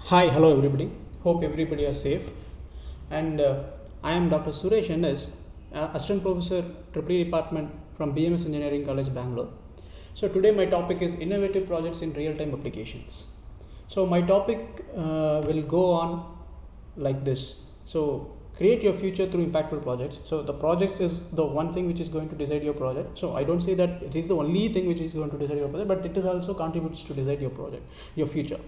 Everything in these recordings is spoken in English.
Hi, hello everybody. Hope everybody is safe. And I am Dr. Suresh NS, Assistant Professor, EEE Department from BMS Engineering College, Bangalore. So today my topic is innovative projects in real-time applications. So my topic will go on like this. So create your future through impactful projects. So the project is the one thing which is going to decide your project. So I don't say that it is the only thing which is going to decide your project, but it is also contributes to decide your project, your future.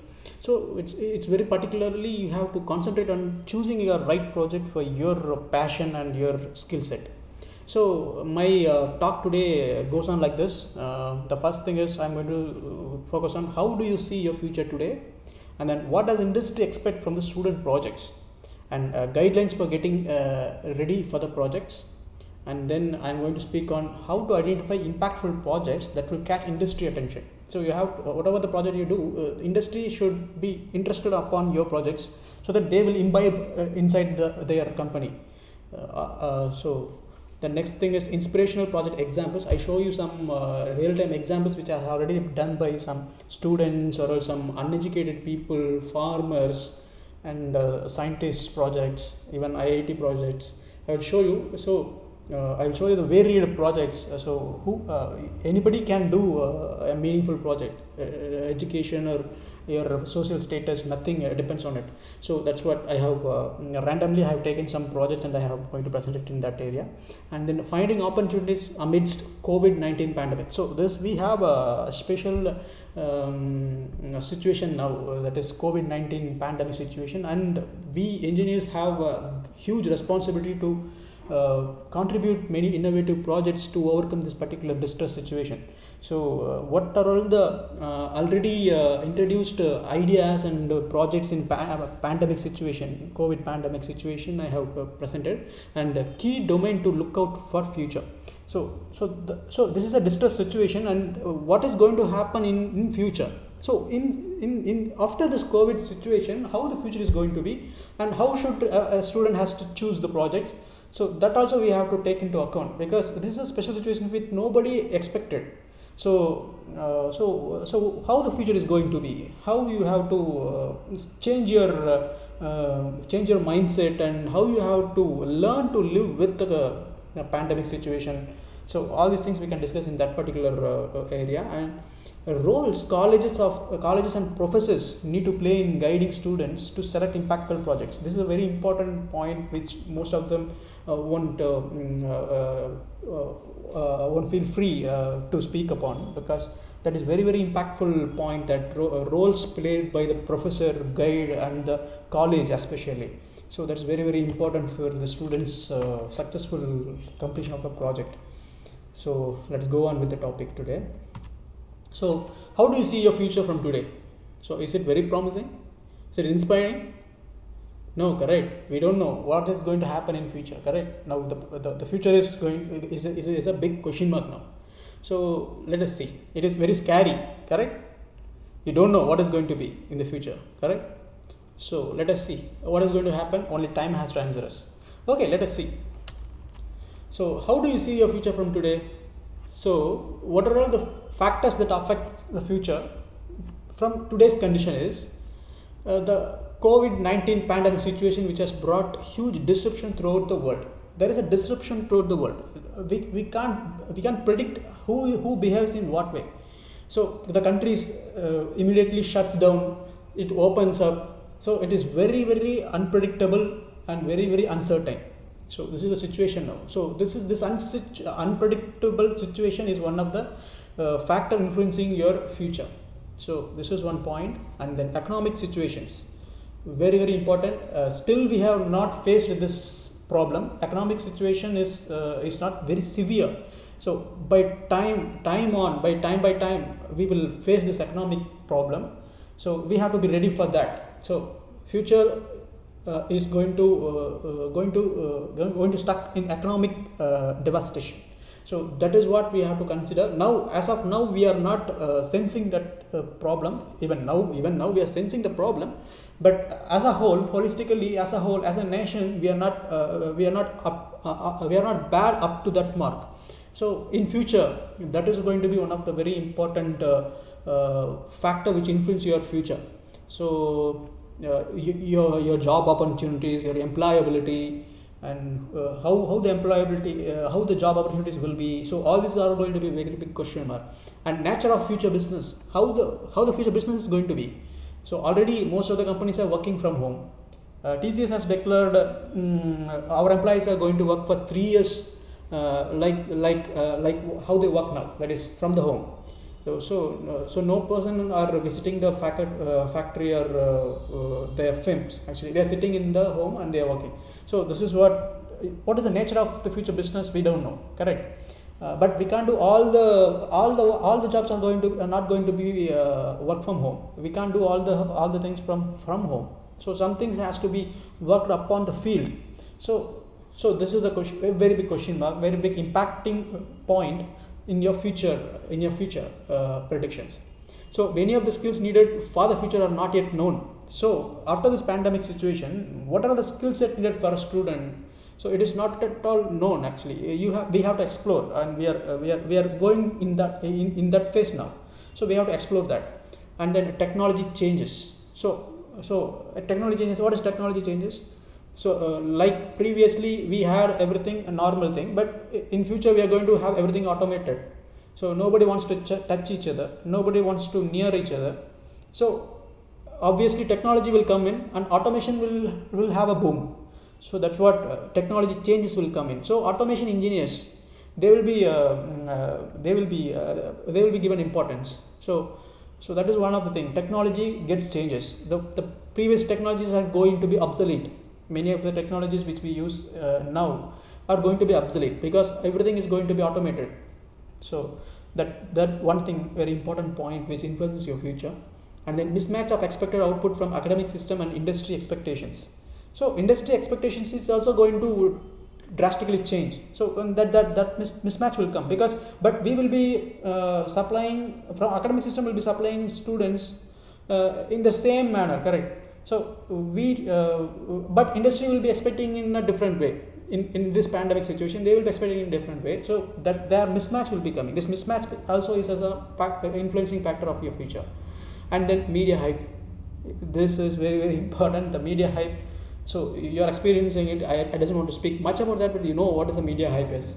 So it's very particularly you have to concentrate on choosing your right project for your passion and your skill set. So my talk today goes on like this. The first thing is I'm going to focus on how do you see your future today, and then what does industry expect from the student projects, and guidelines for getting ready for the projects. And then I'm going to speak on how to identify impactful projects that will catch industry attention. So you have whatever the project you do, industry should be interested upon your projects so that they will imbibe inside their company. So the next thing is inspirational project examples. I show you some real-time examples which are already done by some students or some uneducated people, farmers, and scientists projects, even IIT projects. I will show you. So I will show you the varied projects. So who anybody can do a meaningful project. Education or your social status, nothing depends on it. So that's what I have randomly I have taken some projects and I have going to present it in that area. And then finding opportunities amidst COVID-19 pandemic. So this we have a special situation now, that is COVID-19 pandemic situation, and we engineers have a huge responsibility to contribute many innovative projects to overcome this particular distress situation. So what are all the already introduced ideas and projects in pandemic situation, COVID pandemic situation I have presented, and a key domain to look out for future. So this is a distress situation, and what is going to happen in future. So in after this COVID situation, how the future is going to be, and how should a student has to choose the projects. So that also we have to take into account, because this is a special situation with nobody expected. So how the future is going to be, how you have to change your mindset, and how you have to learn to live with the pandemic situation. So all these things we can discuss in that particular area. And roles colleges and professors need to play in guiding students to select impactful projects. This is a very important point which most of them won't feel free to speak upon, because that is very impactful point, that roles played by the professor, guide, and the college especially. So that's very important for the students successful completion of a project. So let's go on with the topic today. So how do you see your future from today? So is it very promising? Is it inspiring? No, correct. We don't know what is going to happen in future. Correct. Now the future is a big question mark now. So let us see. It is very scary. Correct. You don't know what is going to be in the future. Correct. So let us see what is going to happen. Only time has to answer us. Okay, let us see. So how do you see your future from today? So what are all the factors that affect the future from today's condition is the COVID-19 pandemic situation, which has brought huge disruption throughout the world. There is a disruption throughout the world. We can't predict who behaves in what way. So the countries immediately shuts down, it opens up. So it is very unpredictable and very uncertain. So this is the situation now. So this unpredictable situation is one of the factor influencing your future. So this is one point. And then economic situations, very important. Still we have not faced this problem. Economic situation is not very severe. So by time we will face this economic problem. So we have to be ready for that. So future is going to stuck in economic devastation. So that is what we have to consider now. As of now, we are not sensing that problem. Even now we are sensing the problem, but as a whole, holistically, as a nation, we are not bad up to that mark. So in future, that is going to be one of the very important factor which influence your future. So your job opportunities, your employability, and how the employability, how the job opportunities will be. So all these are going to be very big question mark. And nature of future business, how the future business is going to be. So already most of the companies are working from home. TCS has declared our employees are going to work for 3 years, like how they work now, that is from the home. So no person are visiting the factory or their firms. Actually, they are sitting in the home and they are working. So this is what is the nature of the future business, we don't know, correct? But we can't do all the jobs are not going to be work from home. We can't do all the things from home. So some things has to be worked upon the field. So this is a very big question mark, very big impacting point in your future predictions. So many of the skills needed for the future are not yet known. So after this pandemic situation, what are the skill set needed for a student? So it is not at all known. Actually, we have to explore, and we are going in that phase now. So we have to explore that. And then technology changes. So technology changes. What is technology changes? So like previously we had everything a normal thing, but in future we are going to have everything automated. So nobody wants to touch each other, nobody wants to near each other. So obviously technology will come in and automation will have a boom. So that's what technology changes will come in. So automation engineers, they will be given importance. So that is one of the things. Technology gets changes. The previous technologies are going to be obsolete. Many of the technologies which we use now are going to be obsolete because everything is going to be automated. So that one thing, very important point which influences your future. And then mismatch of expected output from academic system and industry expectations. So industry expectations is also going to drastically change. So that mismatch will come, but we will be supplying from academic system, will be supplying students in the same manner, correct? So but industry will be expecting in a different way. In this pandemic situation, they will be expecting in a different way. So that their mismatch will be coming. This mismatch also is as a influencing factor of your future. And then media hype. This is very important. The media hype. So you are experiencing it. I doesn't want to speak much about that, but you know what is the media hype is,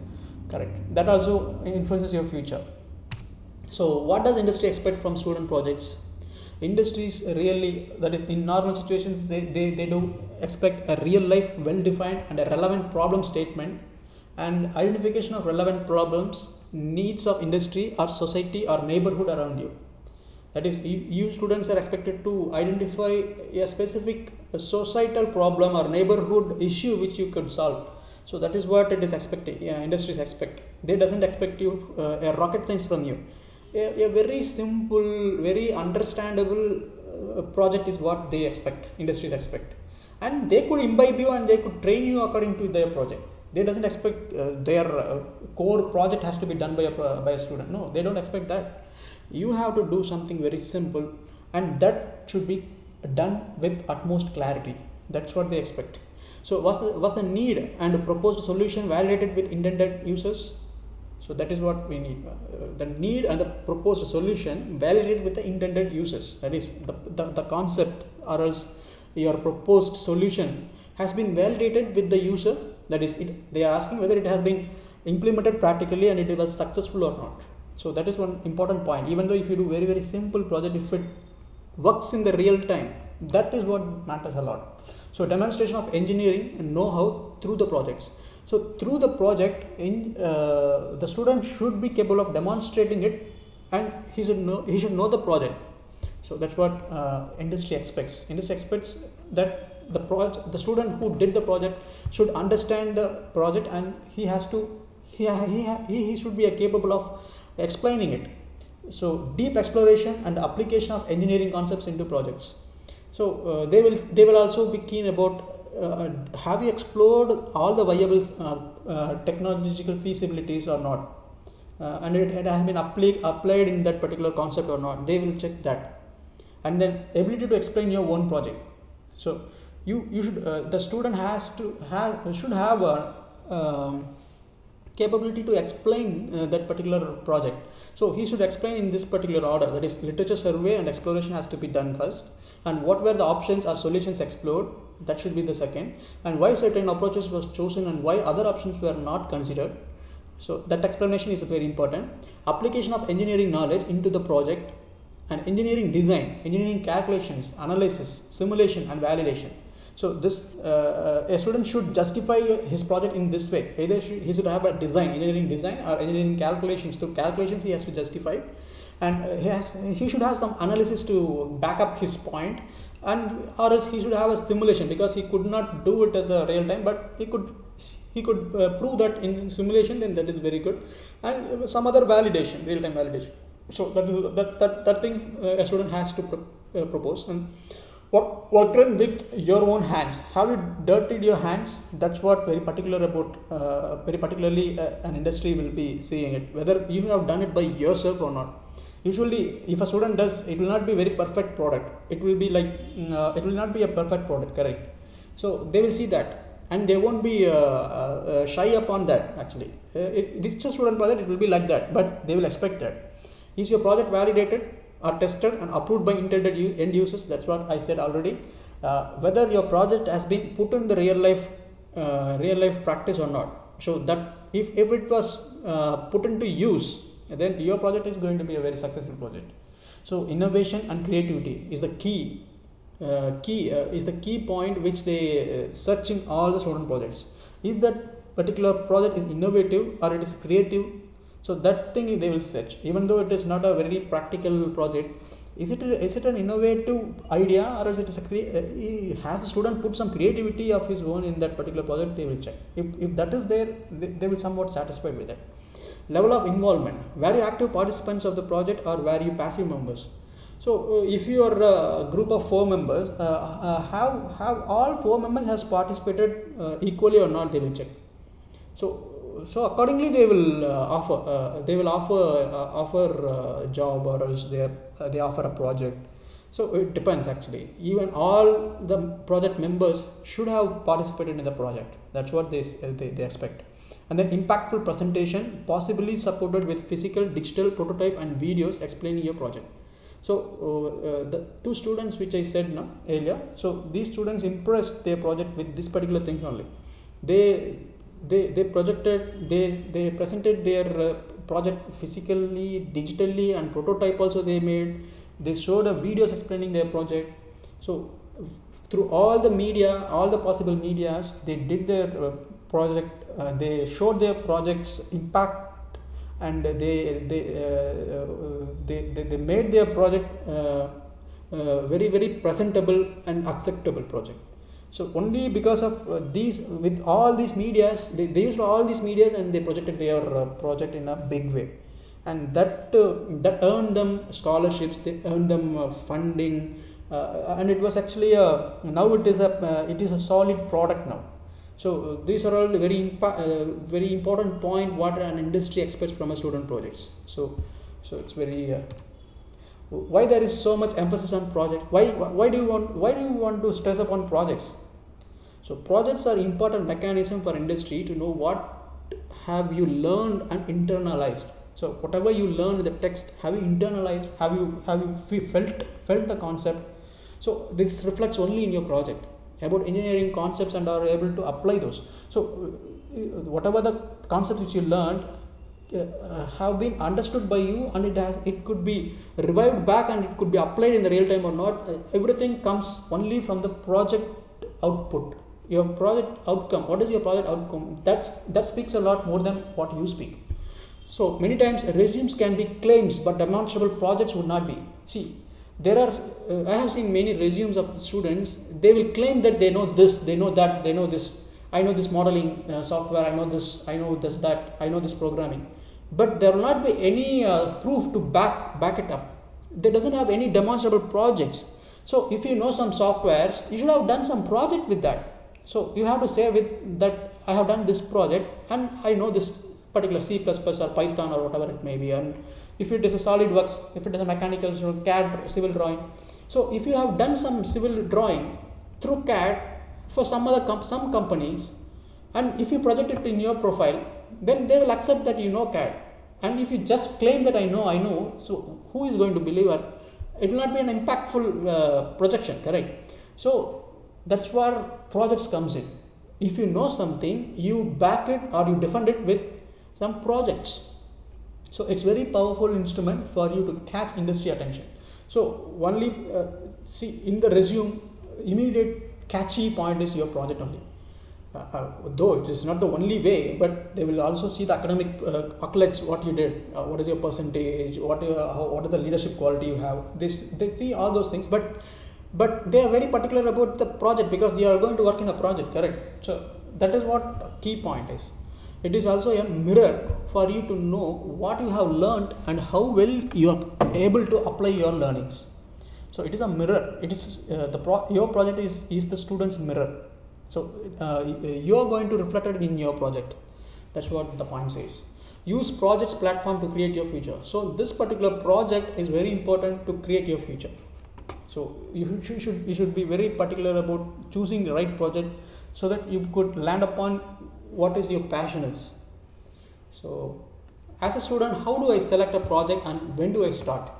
correct? That also influences your future. So what does industry expect from student projects? Industries really, that is in normal situations, they do expect a real life, well defined and a relevant problem statement and identification of relevant problems, needs of industry or society or neighborhood around you. That is, you students are expected to identify a specific societal problem or neighborhood issue which you could solve. So that is what it is expecting. Industries expect. They doesn't expect you a rocket science from you. A very simple, very understandable project is what they expect. Industries expect, and they could imbibe you and they could train you according to their project. They doesn't expect their core project has to be done by a student. No, they don't expect that. You have to do something very simple, and that should be done with utmost clarity. That's what they expect. So was the need and proposed solution validated with intended users? So that is what we need. The need and the proposed solution validated with the intended users. That is the concept, or else your proposed solution has been validated with the user. That is, they are asking whether it has been implemented practically and it was successful or not. So that is one important point. Even though if you do very simple project, if it works in the real time, that is what matters a lot. So demonstration of engineering and know-how through the projects. So through the project, the student should be capable of demonstrating it, and he should know the project. So that's what industry expects. Industry expects that the student who did the project should understand the project, and he should be capable of explaining it. So deep exploration and application of engineering concepts into projects. So they will also be keen about have you explored all the viable technological feasibilities or not, and it has been applied in that particular concept or not. They will check that. And then ability to explain your own project. So you should the student should have a capability to explain that particular project. So he should explain in this particular order. That is, literature survey and exploration has to be done first, and what were the options or solutions explored, that should be the second, and why certain approaches was chosen and why other options were not considered. So that explanation is very important. Application of engineering knowledge into the project, and engineering design, engineering calculations, analysis, simulation and validation. So this a student should justify his project in this way. Either he should have a design, engineering design, or engineering calculations. Through calculations he has to justify, and he should have some analysis to back up his point, and or else he should have a simulation, because he could not do it as a real time, but he could prove that in simulation, then that is very good, and some other validation, real time validation. So that thing a student has to propose. And work done with your own hands. Have you dirtied your hands? That's what very particular about very particularly an industry will be seeing it, whether you have done it by yourself or not. Usually if a student does, it will not be very perfect product, it will be like it will not be a perfect product, correct? So they will see that, and they won't be shy upon that. Actually it's a student project, it will be like that, but they will expect that. Is your project validated or tested and approved by intended end users? That's what I said already. Whether your project has been put in the real life practice or not. So that if it was put into use, then your project is going to be a very successful project. So innovation and creativity is the key point which they search in all the student projects. Is that particular project is innovative or it is creative? So that thing they will search, even though it is not a very practical project. Is it an innovative idea, or is it has the student put some creativity of his own in that particular project? They will check. If that is there, they will somewhat satisfied with that. Level of involvement. Were you active participants of the project or were you passive members? So if you are a group of 4 members, have all 4 members has participated equally or not? They will check. So accordingly they will offer a job, or else they offer a project. So it depends actually. Even all the project members should have participated in the project. That's what they expect. And then impactful presentation, possibly supported with physical, digital prototype and videos explaining your project. So the 2 students which I said earlier, so these students impressed their project with this particular things only. They presented their project physically, digitally, and prototype also they made. They showed videos explaining their project. So through all the media, all the possible medias, they did their project. They showed their project's impact, and they made their project very, very presentable and acceptable project. So only because of these, with all these medias, they used all these medias and they projected their project in a big way, and that earned them scholarships, they earned them funding, and it was actually now it is a solid product now. So these are all very important point what an industry expects from a student projects. So it's very why there is so much emphasis on project. Why do you want to stress upon projects? So projects are important mechanism for industry to know what have you learned and internalized. So whatever you learn in the text, have you internalized, have you felt the concept? So this reflects only in your project about engineering concepts and are able to apply those. So whatever the concepts which you learned have been understood by you, and it could be revived back and it could be applied in the real time or not. Everything comes only from the project output. Your project outcome, what is your project outcome? That speaks a lot more than what you speak. So many times resumes can be claims, but demonstrable projects would not be. See, there are I have seen many resumes of students. They will claim that they know this, they know that, they know this. I know this modeling software, I know this, that, I know this programming, but there will not be any proof to back it up. There doesn't have any demonstrable projects. So if you know some softwares, you should have done some project with that. So you have to say with that, I have done this project and I know this particular C++ or Python or whatever it may be. And if it is a SolidWorks, if it is a mechanical, CAD, civil drawing. So if you have done some civil drawing through CAD for some companies, and if you project it in your profile, then they will accept that you know CAD. And if you just claim that I know, so who is going to believe? it will not be an impactful projection, correct? So that's where projects comes in. If you know something, you back it or you defend it with some projects. So it's very powerful instrument for you to catch industry attention. So only see in the resume, immediate catchy point is your project only. Though it is not the only way, but they will also see the academic accolades, what you did, what is your percentage, what is the leadership quality you have. They see all those things, but they are very particular about the project because they are going to work in a project, correct? So that is what key point is. It is also a mirror for you to know what you have learned and how well you are able to apply your learnings. So it is a mirror. It is your project is the student's mirror. So you are going to reflect it in your project. That's what the point says. Use projects platform to create your future. So this particular project is very important to create your future. So you should be very particular about choosing the right project so that you could land upon what is your passion is. So as a student, how do I select a project and when do I start?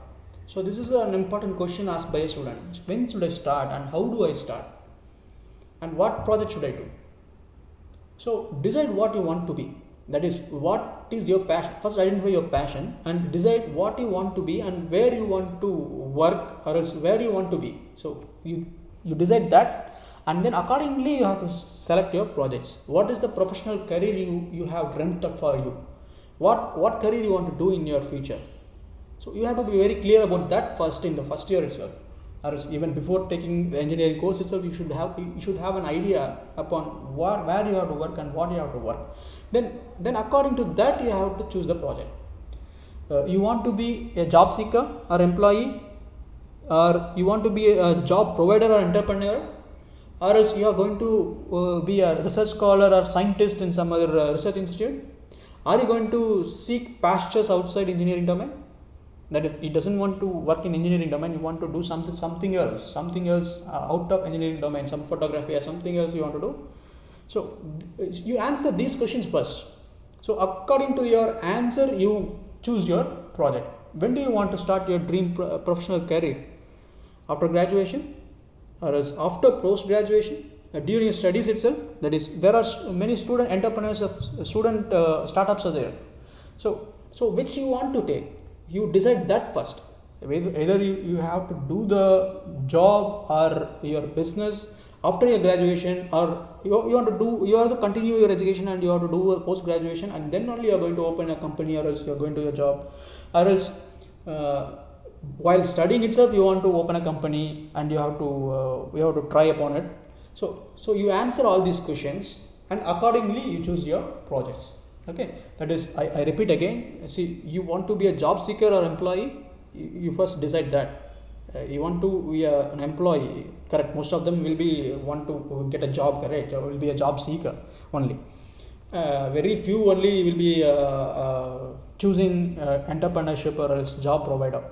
So this is an important question asked by a student. When should I start and how do I start? And what project should I do? So decide what you want to be. That is, what is your passion? First identify your passion and decide what you want to be and where you want to work or else where you want to be. So you decide that, and then accordingly you have to select your projects. What is the professional career you have dreamt up for you? What career you want to do in your future? So you have to be very clear about that first in the first year itself, or even before taking the engineering course itself. You should have an idea upon where you have to work and what you have to work. Then according to that you have to choose the project. You want to be a job seeker or employee, or you want to be a job provider or entrepreneur, or else you are going to be a research scholar or scientist in some other research institute. Are you going to seek pastures outside engineering domain? That is, he doesn't want to work in engineering domain, you want to do something else out of engineering domain, some photography or something else you want to do. So you answer these questions first. So according to your answer, you choose your project. When do you want to start your dream professional career? After graduation, or else after post graduation, during your studies itself? That is, there are many student entrepreneurs, student startups are there. So which you want to take? You decide that first. Either you have to do the job or your business after your graduation, or you have to continue your education and you have to do a post graduation, and then only you are going to open a company, or else you are going to your job, or else while studying itself you want to open a company and you have to try upon it. So you answer all these questions and accordingly you choose your projects. Okay, that is, I repeat again. See, you want to be a job seeker or employee, you first decide that. You want to be an employee, correct? Most of them will be want to get a job, correct? Or will be a job seeker only. Very few only will be choosing entrepreneurship or else job provider,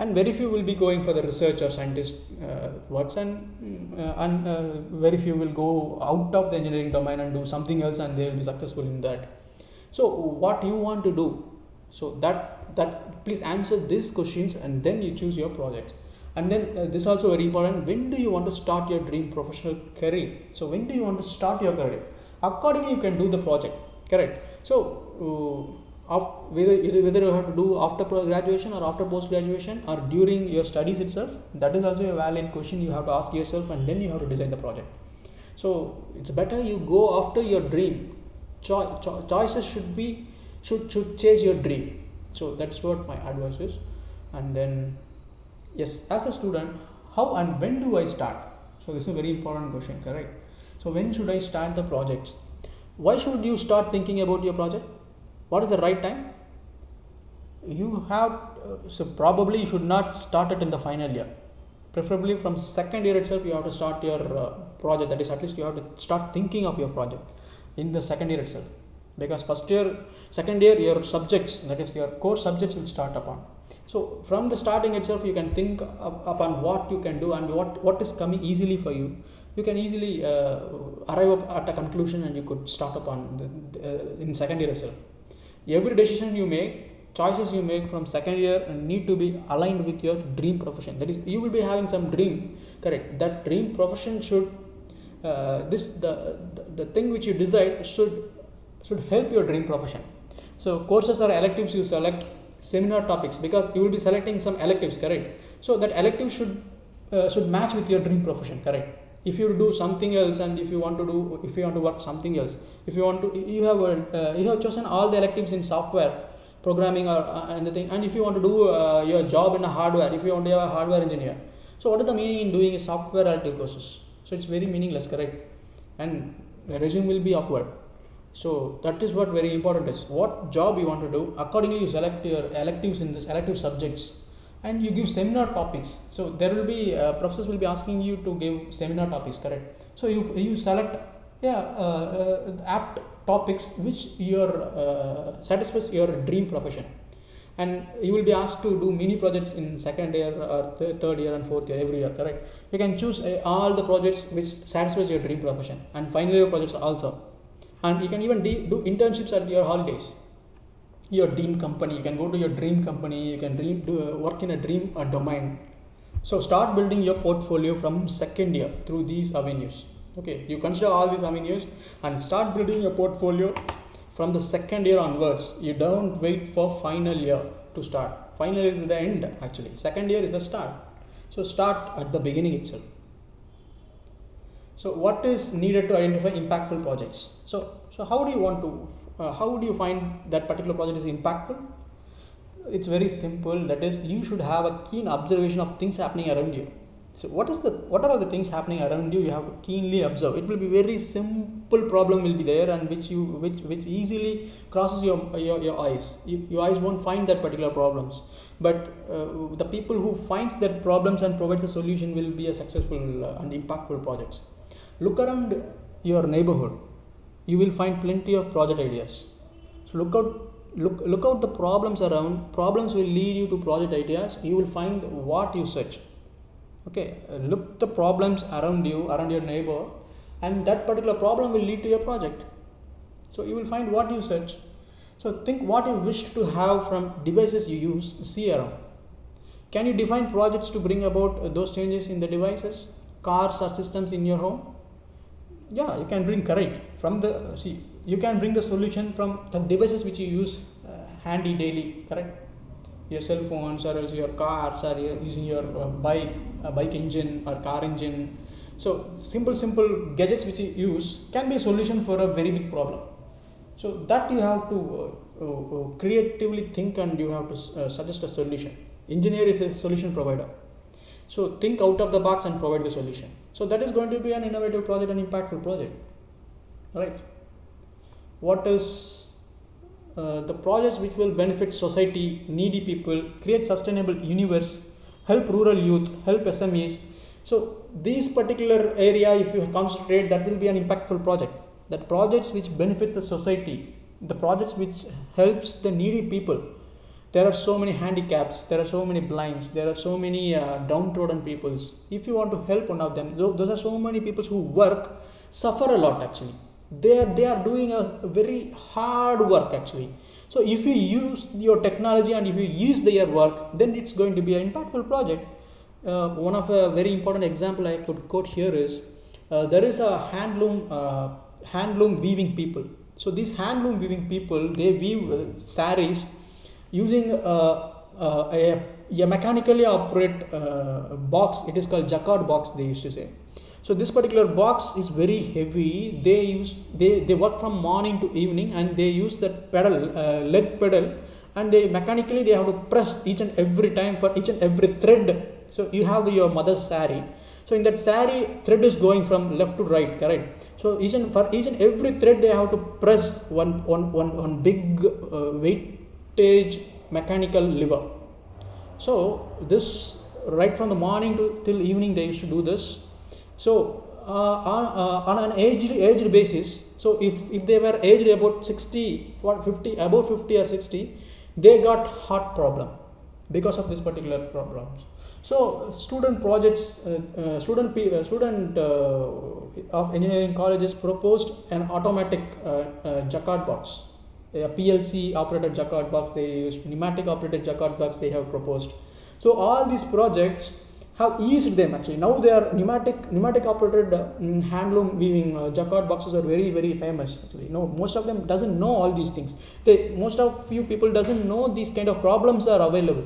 and very few will be going for the research or scientist works, and very few will go out of the engineering domain and do something else and they will be successful in that. So what you want to do? So that please answer these questions and then you choose your project. And then this also very important. When do you want to start your dream professional career? So when do you want to start your career? Accordingly you can do the project, correct? So whether you have to do after graduation or after post graduation or during your studies itself, that is also a valid question you have to ask yourself, and then you have to design the project. So it's better you go after your dream. Choices should chase your dream. So that's what my advice is. And then yes, as a student, how and when do I start? So this is a very important question, correct? So when should I start the projects? Why should you start thinking about your project? What is the right time? You have so probably you should not start it in the final year. Preferably from second year itself you have to start your project. That is, at least you have to start thinking of your project in the second year itself, because second year your subjects, that is your core subjects, will start upon. So from the starting itself you can think upon what you can do and what is coming easily for you. You can easily arrive at a conclusion and you could start upon in second year itself. Every decision you make choices you make from second year need to be aligned with your dream profession. That is, you will be having some dream, correct? That dream profession should the thing which you decide should help your dream profession. So courses or electives you select, seminar topics, because you will be selecting some electives, correct? So that elective should match with your dream profession, correct? If you do something else, and if you want to work something else, if you want to, you have chosen all the electives in software programming or anything, and if you want to do your job in a hardware, if you want to be a hardware engineer, so what is the meaning in doing a software elective courses? So it's very meaningless, correct? And the resume will be awkward. So that is what very important is. What job you want to do, accordingly you select your electives in this elective subjects, and you give seminar topics. So there will be professors will be asking you to give seminar topics, correct? So you select apt topics which satisfies your dream profession, and you will be asked to do mini projects in second year or third year and fourth year every year, correct? You can choose all the projects which satisfies your dream profession, and final year projects also. And you can even do internships at your holidays, your dream company. You can go to your dream company, you can work in a dream domain. So start building your portfolio from second year through these avenues. Okay, you consider all these avenues and start building your portfolio from the second year onwards. You don't wait for final year to start. Final year is the end actually. Second year is the start. So start at the beginning itself. So what is needed to identify impactful projects? So how do you want to how do you find that particular project is impactful? It's very simple. That is, you should have a keen observation of things happening around you. So what are the things happening around you? You have to keenly observe. It will be very simple problem will be there, and which easily crosses your eyes. Your eyes won't find that particular problems, but the people who finds that problems and provides the solution will be a successful and impactful projects. Look around your neighborhood. You will find plenty of project ideas. So look out the problems around. Problems will lead you to project ideas. You will find what you search. Okay, look the problems around you, around your neighbor, and that particular problem will lead to your project. So you will find what you search. So think what you wish to have from devices you use, see around. Can you define projects to bring about those changes in the devices, cars or systems in your home? Yeah, you can bring, correct, from the you can bring the solution from the devices which you use handy daily, correct? Your cell phones, or else your cars, or using your bike engine or car engine. So simple gadgets which you use can be a solution for a very big problem. So that you have to creatively think, and you have to suggest a solution. Engineer is a solution provider. So think out of the box and provide the solution. So that is going to be an innovative project and impactful project, right? What is the projects which will benefit society, needy people, create sustainable universe, help rural youth, help SMEs. So these particular area, if you concentrate, that will be an impactful project. That projects which benefit the society, the projects which helps the needy people. There are so many handicaps, there are so many blinds, there are so many downtrodden peoples. If you want to help one of them, those are so many people who suffer a lot actually. They are doing a very hard work actually. So if you use your technology and if you use their work, then it's going to be an impactful project. One of a very important example I could quote here is there is a handloom weaving people. So these handloom weaving people, they weave saris using a mechanically operate box. It is called jacquard box, they used to say. So this particular box is very heavy. They work from morning to evening, and they use that leg pedal, and they mechanically have to press each and every time for each and every thread. So you have your mother's sari. So in that sari, thread is going from left to right, correct? So for each and every thread, they have to press one big weightage mechanical lever. So this, right from the morning till evening, they used to do this. So on an aged basis, so if they were aged about 60, 50, about 50 or 60, they got heart problem because of this particular problems. So student projects, student of engineering colleges proposed an automatic jacquard box. a PLC operated Jacquard box, they used pneumatic operated Jacquard box they have proposed. So all these projects have eased them actually. Now they are pneumatic operated handloom weaving Jacquard boxes are very famous actually. Most of them doesn't know all these things. Most of you people doesn't know these kind of problems are available.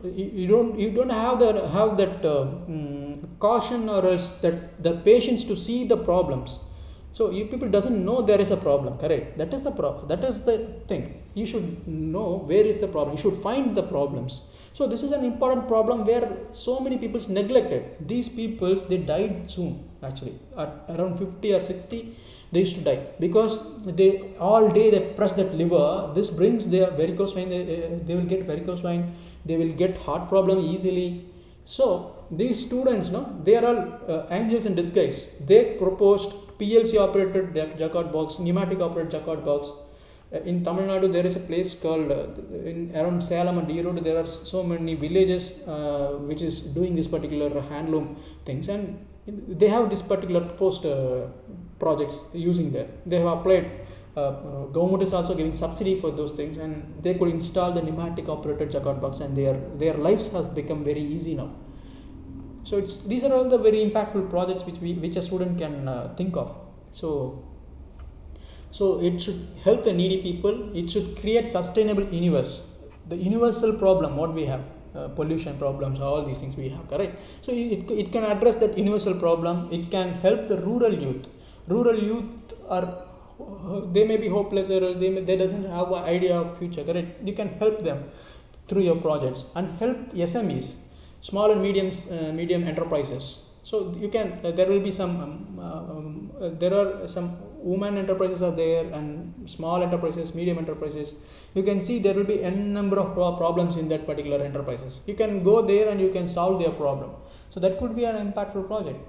You don't have that caution or else that the patience to see the problems. So you people doesn't know there is a problem, correct? That is the problem. That is the thing. You should know where is the problem. You should find the problems. So this is an important problem where so many people neglected. These people, they died soon actually. At around 50 or 60, they used to die because they all day they press that lever. This brings their varicose vein. They will get varicose vein. They will get heart problem easily. So these students, they are all angels in disguise. They proposed PLC operated Jacquard box, pneumatic operated Jacquard box. In Tamil Nadu, there is a place called around Salem and Erode. There are so many villages which is doing this particular handloom things, and they have this particular proposed projects using that. They have applied. Government is also giving subsidy for those things, and they could install the pneumatic operated Jacquard box, and their lives has become very easy now. So these are all the very impactful projects which a student can think of. So it should help the needy people. It should create sustainable universe. The universal problem what we have, pollution problems, all these things we have, correct? So it can address that universal problem. It can help the rural youth. Rural youth they may be hopeless, or they doesn't have an idea of future, correct? You can help them through your projects and help SMEs, small and medium enterprises. So you can there will be some there are some women enterprises are there, and small enterprises, medium enterprises. You can see there will be n number of problems in that particular enterprises. You can go there and you can solve their problem. So that could be an impactful project.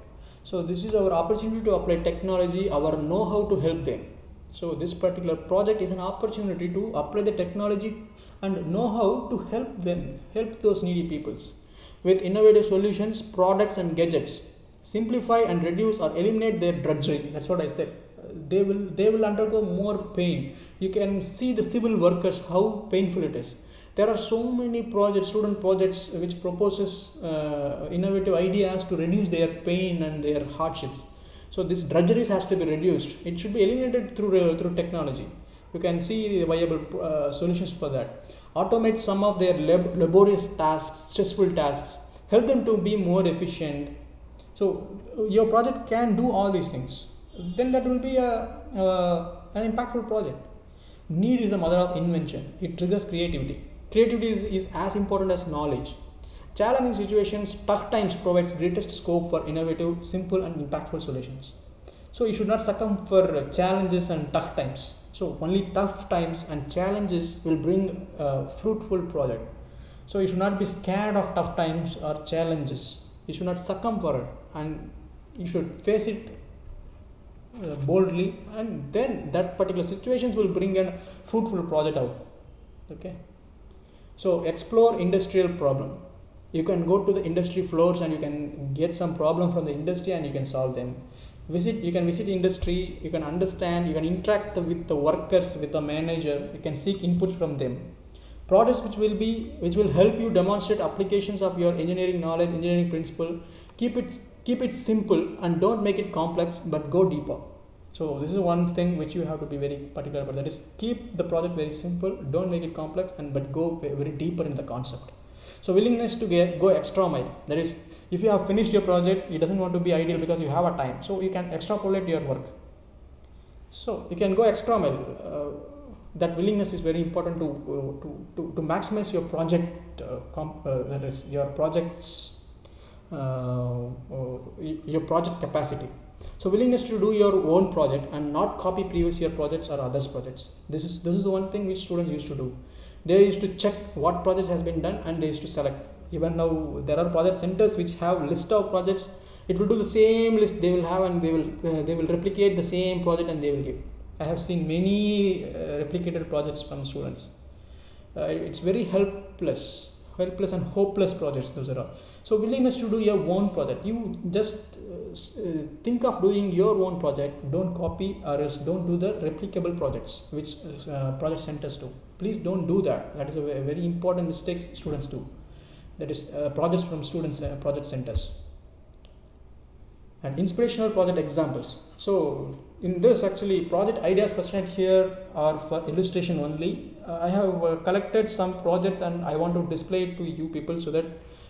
So this is our opportunity to apply technology, our know-how to help them. So this particular project is an opportunity to apply the technology and know-how to help them, help those needy peoples with innovative solutions, products and gadgets. Simplify and reduce or eliminate their drudgery. That's what I said. They will undergo more pain. You can see the civil workers, how painful it is. There are so many projects, student projects, which proposes innovative ideas to reduce their pain and their hardships. So this drudgery has to be reduced. It should be eliminated through technology. You can see viable solutions for that. Automate some of their laborious tasks, stressful tasks. Help them to be more efficient. So your project can do all these things. Then that will be an impactful project. Need is the mother of invention. It triggers creativity. Creativity is as important as knowledge. Challenging situations, tough times provides greatest scope for innovative, simple and impactful solutions. So you should not succumb for challenges and tough times. So only tough times and challenges will bring a fruitful project. So you should not be scared of tough times or challenges. You should not succumb for it, and you should face it boldly, and then that particular situations will bring a fruitful project out. Okay. So explore industrial problem. You can go to the industry floors and you can get some problem from the industry and you can solve them. You can visit industry, you can understand, you can interact with the workers, with the manager, you can seek inputs from them. Projects which will help you demonstrate applications of your engineering knowledge, engineering principle. Keep it simple and don't make it complex, but go deeper. So this is one thing which you have to be very particular about. That is, keep the project very simple, don't make it complex, but go very deeper in the concept. So willingness to go extra mile. That is, if you have finished your project, it doesn't want to be ideal because you have a time. So you can extrapolate your work. So you can go extra mile. That willingness is very important to maximize your project. That is your project capacity. So willingness to do your own project and not copy previous year projects or others projects. This is the one thing which students used to do. They used to check what projects has been done and they used to select. Even now there are project centers which have list of projects. It will do the same list they will have, and they will replicate the same project and they will give. I have seen many replicated projects from students. It's very helpless helpless and hopeless projects, those are all. So willingness to do your own project. You just think of doing your own project. Don't copy or else don't do the replicable projects which project centers do. Please don't do that. That is a very important mistake students do. That is projects from students project centers. And inspirational project examples. So in this, actually project ideas presented here are for illustration only. I have collected some projects and I want to display it to you people so that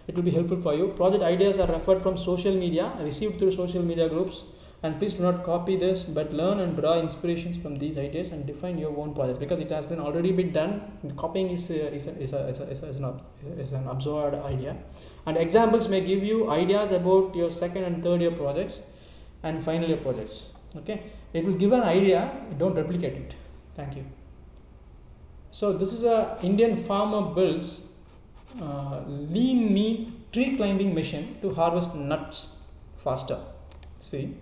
it will be helpful for you. Project ideas are referred from social media, received through social media groups, and please do not copy this, but learn and draw inspirations from these ideas and define your own project, because it has been already been done. The copying is an absurd idea. And examples may give you ideas about your second and third year projects and final year projects. Okay, it will give an idea, don't replicate it. Thank you. So this is a Indian farmer builds lean meat tree climbing machine to harvest nuts faster. See.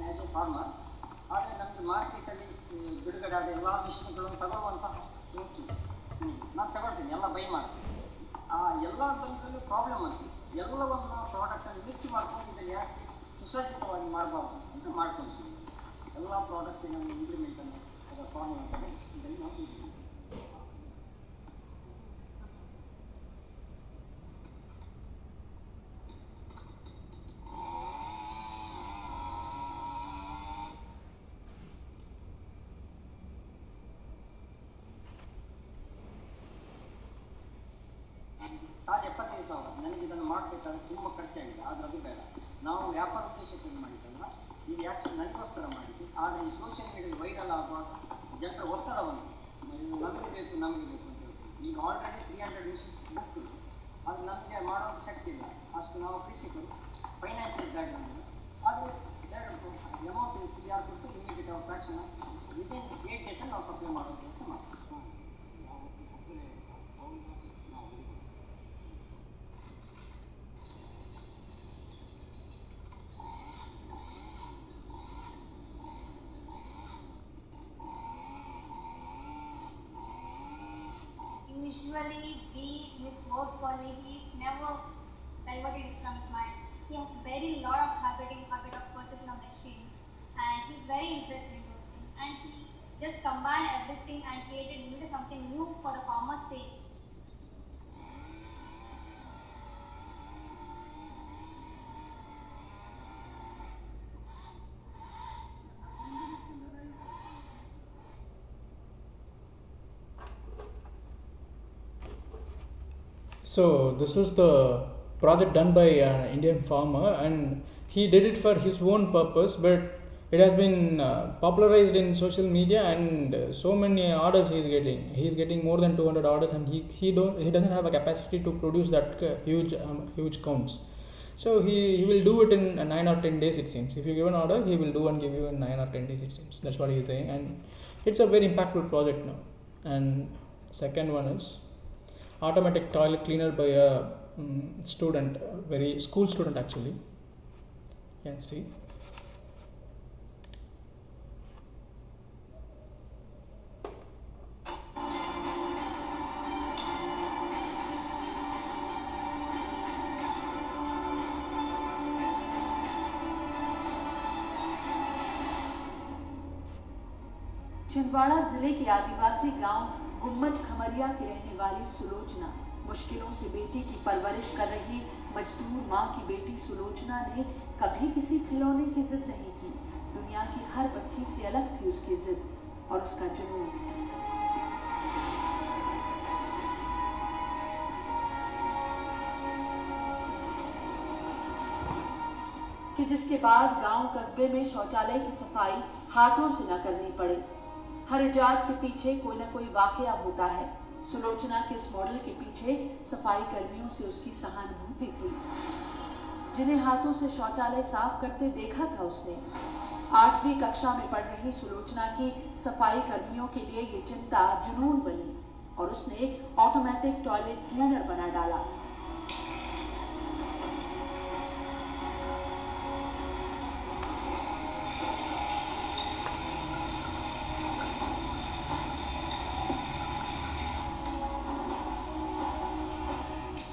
As a farmer, ಆದರೆ ನಮಗೆ ಮಾರ್ಕೆಟಲ್ಲಿ ಬಿಡುಗಡೆ ಆದ ಎಲ್ಲ ಮಿಷನ್ಗಳನ್ನು ತಗೊಳ್ಳುವಂಥ ಯೋಚನೆ ನಾನು ತಗೊಳ್ತೀನಿ, ಎಲ್ಲ ಬೈ ಮಾಡ್ತೀನಿ. ಆ ಎಲ್ಲ ತಂತ್ರದಲ್ಲೂ ಪ್ರಾಬ್ಲಮ್ ಅಂತ ಎಲ್ಲವನ್ನು ಪ್ರಾಡಕ್ಟನ್ನು ಮಿಕ್ಸ್ ಮಾಡ್ಕೊಂಡು ಇದನ್ನು ಯಾಕೆ ಸುಸಜ್ಜಿತವಾಗಿ ಮಾಡಬಾರ್ದು ಅಂತ ಮಾಡ್ಕೊಳ್ತೀವಿ. ಎಲ್ಲ ಪ್ರಾಡಕ್ಟಿನ ಇಂಪ್ಲಿಮೆಂಟನ್ನು ಅದರ ಫಾರ್ಮುಲಾದಲ್ಲಿ ಇದನ್ನು ನಾವು ತಾಜ್ 75,000 ನನಗೆ ಇದನ್ನು ಮಾಡಬೇಕಾದ್ರೆ ತುಂಬ ಖರ್ಚಾಗಿದೆ, ಆದರೆ ಅದು ಬೇಡ. ನಾವು ವ್ಯಾಪಾರ ಉದ್ದೇಶಕ್ಕೆ ಮಾಡಿದ್ದಲ್ಲ, ಇದು ಯಾಕೆ ನನಗೋಸ್ಕರ ಮಾಡಿದ್ದು. ಆದರೆ ಈ ಸೋಷಿಯಲ್ ಮೀಡಿಯಾ ವೈರಲ್ ಆಗುವ ಜನರ ಒತ್ತಡವನ್ನು ನಮಗೆ ಬೇಕು ಅಂತ ಹೇಳ್ತೀವಿ. ಈಗ ಆಲ್ರೆಡಿ 300 ಮಿಷನ್ಸ್ ಬುಕ್, ಅದು ನಮಗೆ ಮಾಡೋದು ಶಕ್ತಿ ಇಲ್ಲ. ಅಷ್ಟು ನಾವು ಕೃಷಿಕರು ಫೈನಾನ್ಷಿಯಲ್ ಬ್ಯಾಕ್ಗ್ರೌಂಡ್, ಆದರೆ ಅಮೌಂಟ್ ಕ್ಲಿಯರ್ ಕೊಟ್ಟು ಇಮಿಡಿಯೇಟ್ ಅವ್ರ ಫ್ಯಾಕ್ಷನ್ ವಿದಿನ್ 8 days ನಾವು ಸಪ್ಲೈ ಮಾಡೋದು ಅಂತ ಮಾಡ್ತೀವಿ. Usually his work colleague, he's never diverted it from his mind. He has very lot of habit of purchasing a machine, and he's very interested in those things, and he just combined everything and created something new for the farmer's sake. So this was the project done by an Indian farmer, and he did it for his own purpose, but it has been popularized in social media, and so many orders he is getting more than 200 orders, and he doesn't have a capacity to produce that huge counts. So he will do it in 9 or 10 days, it seems. If you give an order, he will do and give you in 9 or 10 days, it seems. That's what he is saying, and it's a very impactful project now. And second one is automatic toilet cleaner by a student, very school student actually. You can see. Chhindwara जिले के आदिवासी गांव गुम्मट खमरिया की रहने वाली सुलोचना मुश्किलों से बेटी की परवरिश कर रही मजदूर मां की बेटी सुलोचना ने कभी किसी खिलौने की जिद नहीं की। दुनिया की हर बच्ची से अलग थी उसकी जिद और उसका जुनून। कि जिसके बाद गांव कस्बे में शौचालय की सफाई हाथों से न करनी पड़े। हर इजाद के पीछे कोई न कोई वाकया होता है। सुलोचना के इस मॉडल के पीछे सफाई कर्मियों से उसकी सहानुभूति थी। जिन्हें हाथों से शौचालय साफ करते देखा था उसने। 8वीं कक्षा में पढ़ रही सुलोचना की सफाई कर्मियों के लिए ये चिंता जुनून बनी और उसने ऑटोमेटिक टॉयलेट क्लीनर बना डाला।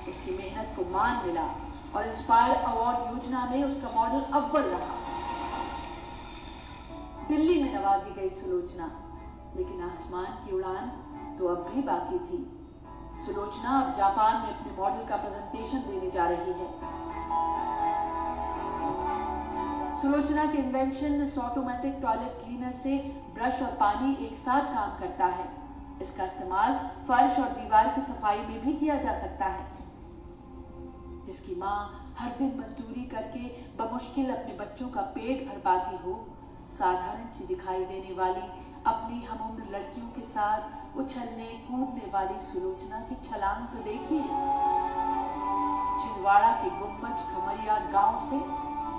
उसकी मेहनत को मान मिला और इंस्पायर अवार्ड योजना में उसका मॉडल अव्वल रहा। दिल्ली में नवाजी गई सुलोचना, लेकिन आसमान की उड़ान तो अब भी बाकी थी। सुलोचना अब जापान में अपने मॉडल का प्रेजेंटेशन देने जा रही है। सुलोचना के इन्वेंशन इस ऑटोमेटिक टॉयलेट क्लीनर से ब्रश और पानी एक साथ काम करता है। इसका इस्तेमाल फर्श और दीवार की सफाई में भी किया जा सकता है। जिसकी माँ हर दिन मजदूरी करके बमुश्किल अपने बच्चों का पेट भर पाती हो, साधारण सी दिखाई देने वाली अपनी हमउम्र लड़कियों के साथ उछलने कूदने वाली सुलोचना की छलांग तो देखिए। छिंदवाड़ा के गुम्बज खमरिया गांव से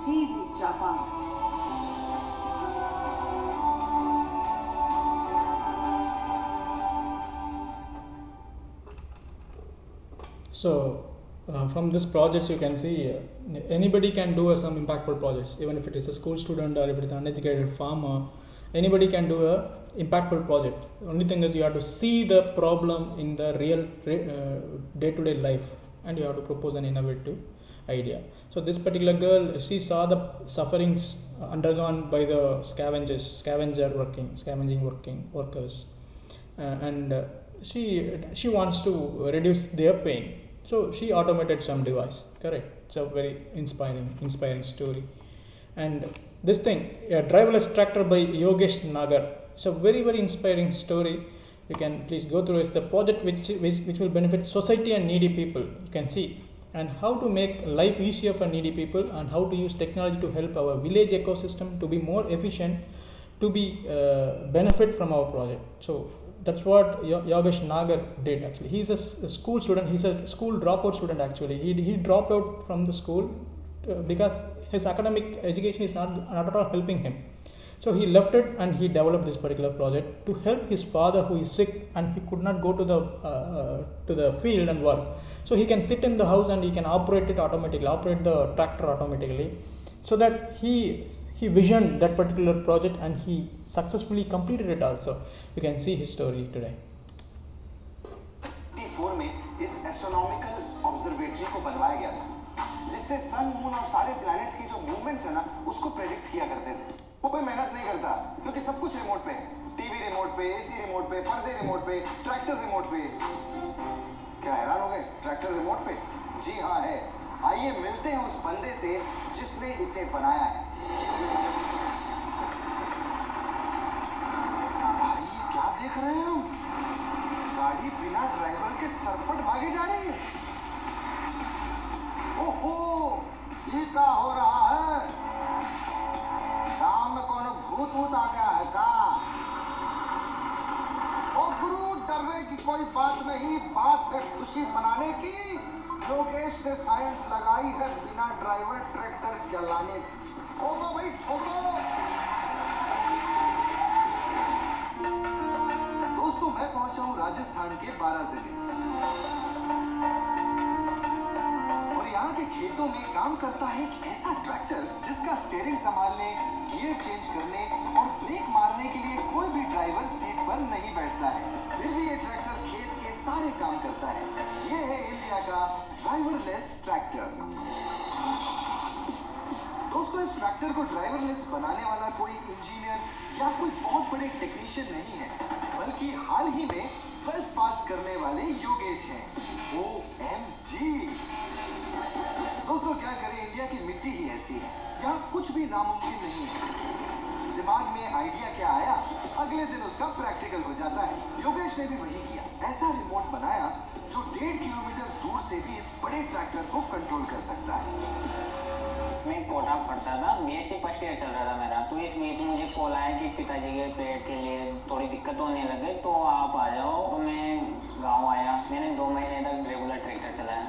सीधे Japan. So from this projects you can see anybody can do some impactful projects, even if it is a school student or if it is an uneducated farmer, anybody can do a impactful project. The only thing is you have to see the problem in the real day-to-day life and you have to propose an innovative idea. So this particular girl, she saw the sufferings undergone by the scavenging workers, and she wants to reduce their pain. So she automated some device, correct? It's a very inspiring story. And this thing, a driverless tractor by Yogesh Nagar, it's a very inspiring story. You can please go through. It's the project which will benefit society and needy people. You can see and how to make life easier for needy people and how to use technology to help our village ecosystem to be more efficient, to be benefit from our project. So that's what Yogesh Nagar did actually. He's a school student. He's a school dropout student actually. He dropped out from the school because his academic education is not at all helping him. So he left it and he developed this particular project to help his father who is sick and he could not go to the field and work. So he can sit in the house and he can operate it automatically, operate the tractor automatically. So that he visioned that particular project and he successfully completed it also. You can see his story today. 1984 में इस astronomical observatory को बनवाया गया था जिससे सन, moon और सारे planets की जो मूवमेंट्स है ना उसको प्रेडिक्ट किया करते थे। वो कोई मेहनत नहीं करता क्योंकि सब कुछ रिमोट पे है। टीवी रिमोट पे, एसी रिमोट पे, पर्दे रिमोट पे, ट्रैक्टर रिमोट पे। क्या हैरान हो गए? ट्रैक्टर रिमोट पे? जी हाँ है। आइए मिलते हैं उस बंदे से जिसने इसे बनाया है। भाई ये क्या देख रहे हैं हम? गाड़ी बिना ड्राइवर के सरपट भागे जा रही है। ओहो, ये क्या हो रहा है? गांव में कौन भूत आ गया है का? ओ गुरु, डरने की कोई बात नहीं, बात है खुशी मनाने की। योगेश ने साइंस लगाई है बिना ड्राइवर ट्रैक्टर चलाने। ठोको भाई ठोको। दोस्तों मैं पहुंचा हूं राजस्थान के 12 जिले और यहाँ के खेतों में काम करता है एक ऐसा ट्रैक्टर जिसका स्टीयरिंग संभालने, गियर चेंज करने और ब्रेक मारने के लिए कोई भी ड्राइवर सीट पर नहीं बैठता है। फिर भी ये ट्रैक्टर खेत के सारे काम करता है। ये है इंडिया का ड्राइवरलेस ट्रैक्टर। दोस्तों इस ट्रैक्टर को ड्राइवरलेस बनाने वाला कोई इंजीनियर या कोई बहुत बड़े टेक्नीशियन नहीं है, बल्कि हाल ही में 12th पास करने वाले योगेश हैं। OMG! दोस्तों क्या करें, इंडिया की मिट्टी ही ऐसी है, यहाँ कुछ भी नामुमकिन नहीं है। दिमाग में आइडिया क्या आया, अगले दिन उसका प्रैक्टिकल हो जाता है। योगेश ने भी वही किया। ऐसा रिमोट बनाया जो 1.5 किलोमीटर दूर से भी इस बड़े ट्रैक्टर को कंट्रोल कर सकता है। मैं कोटा पढ़ता था, BSc फर्स्ट ईयर चल रहा था मेरा, तो इस बीच मुझे कॉल आया कि पिताजी के पेट के लिए थोड़ी दिक्कत होने लगे तो आप आ जाओ। तो मैं गांव आया। मैंने 2 महीने तक रेगुलर ट्रैक्टर चलाया।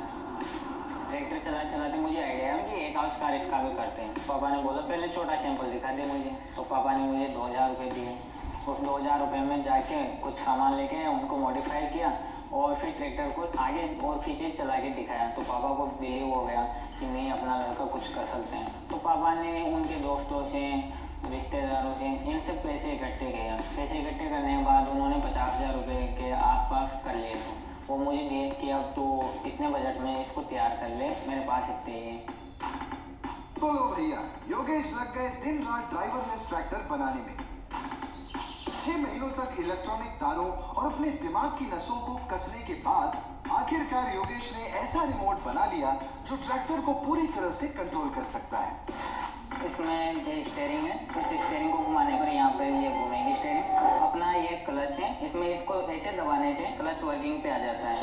ट्रैक्टर चलाते चलाते मुझे आइडिया है कि एक आविष्कार इसका भी करते हैं। पापा ने बोला पहले छोटा सैंपल दिखा दे मुझे। तो पापा ने मुझे 2000 रुपये दिए। उस 2000 रुपये में जाके कुछ सामान लेके उनको मॉडिफाई किया और फिर ट्रैक्टर को आगे और पीछे चला के दिखाया। तो पापा को बिलीव हो गया कि नहीं, अपना लड़का कुछ कर सकते हैं। तो पापा ने उनके दोस्तों से, रिश्तेदारों से, इनसे पैसे इकट्ठे किए। पैसे इकट्ठे करने के बाद उन्होंने 50,000 रुपये के आसपास कर लिए थे। वो मुझे दिए कि अब तो इतने बजट में इसको तैयार कर ले, मेरे पास इतने ही हैं। बोलो भैया, योगेश लग गए दिन रात ड्राइवरलेस ट्रैक्टर बनाने में। 6 महीनों तक इलेक्ट्रॉनिक तारों और अपने दिमाग की नसों को कसने के बाद आखिरकार योगेश ने ऐसा रिमोट बना लिया जो ट्रैक्टर को पूरी तरह से कंट्रोल कर सकता है। इसमें जो स्टेयरिंग है, इस स्टेयरिंग को घुमाने पर यहाँ पर ये घूमेगी स्टेयरिंग। अपना ये क्लच है, इसमें इसको ऐसे दबाने से क्लच वर्किंग पे आ जाता है।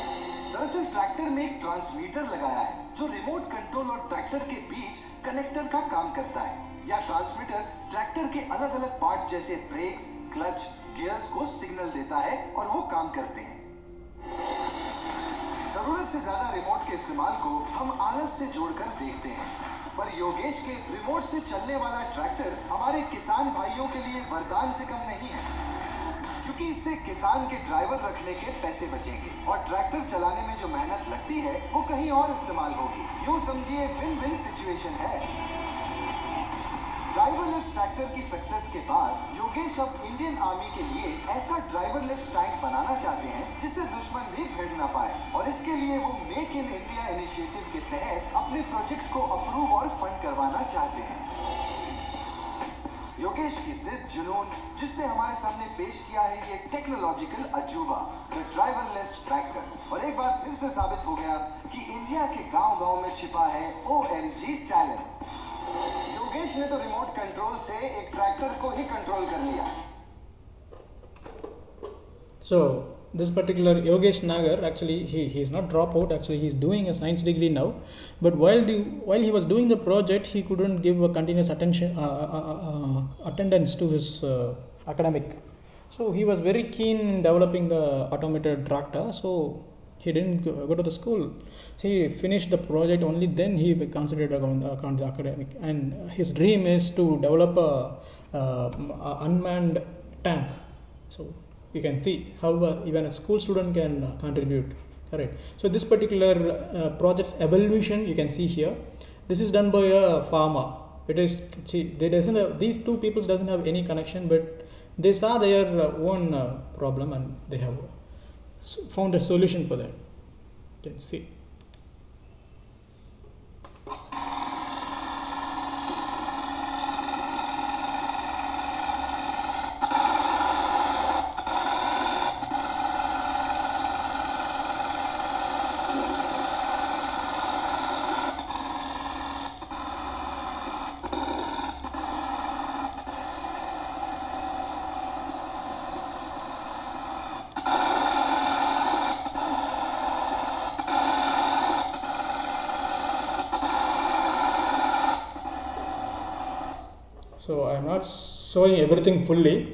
दरअसल ट्रैक्टर में एक ट्रांसमीटर लगाया है जो रिमोट कंट्रोल और ट्रैक्टर के बीच कनेक्टर का काम करता है। यह ट्रांसमीटर ट्रैक्टर के अलग अलग पार्ट्स जैसे ब्रेक्स, क्लच, गियर्स को सिग्नल देता है और वो काम करते हैं। जरूरत से ज्यादा रिमोट के इस्तेमाल को हम आलस से जोड़कर देखते हैं, पर योगेश के रिमोट से चलने वाला ट्रैक्टर हमारे किसान भाइयों के लिए वरदान से कम नहीं है, क्योंकि इससे किसान के ड्राइवर रखने के पैसे बचेंगे और ट्रैक्टर चलाने में जो मेहनत लगती है वो कहीं और इस्तेमाल होगी। यूं समझिए विन विन सिचुएशन है। ड्राइवरलेस ट्रैक्टर की सक्सेस के बाद योगेश अब इंडियन आर्मी के लिए ऐसा ड्राइवरलेस टैंक बनाना चाहते हैं जिससे दुश्मन भी भिड़ ना पाए, और इसके लिए वो मेक इन इंडिया इनिशिएटिव के तहत अपने प्रोजेक्ट को अप्रूव और फंड करवाना चाहते हैं। योगेश की जिद, जुनून, जिसने हमारे सामने पेश किया है ये टेक्नोलॉजिकल अजूबा, द ड्राइवरलेस ट्रैक्टर, और एक बार फिर से साबित हो गया कि इंडिया के गांव-गांव में छिपा है OMG टैलेंट। योगेश ने तो रिमोट कंट्रोल से एक ट्रैक्टर को ही कंट्रोल कर लिया। So this particular Yogesh Nagar, actually he's not drop out, actually he's doing a science degree now, but while he was doing the project he couldn't give a continuous attendance to his academic. So he was very keen in developing the automated tractor, so he didn't go to the school. He finished the project, only then he considered on the academic, and his dream is to develop a unmanned tank. So you can see how even a school student can contribute. Correct. So this particular project's evolution you can see here. This is done by a farmer. It is, see, they doesn't have, these two people doesn't have any connection, but they saw their own problem and they have found a solution for that. You can see. So I am not showing everything fully.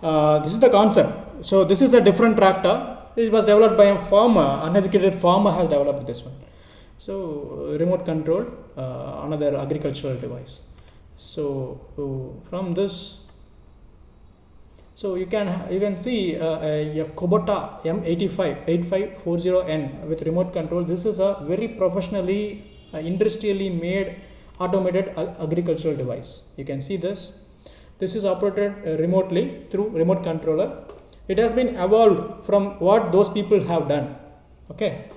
This is the concept. So this is a different tractor. It was developed by a farmer, uneducated farmer has developed this one. So remote control, another agricultural device. So from this, so you can see a Kubota M8540N with remote control. This is a very professionally, industrially made automated agricultural device. You can see this. This is operated remotely through remote controller. It has been evolved from what those people have done. Okay.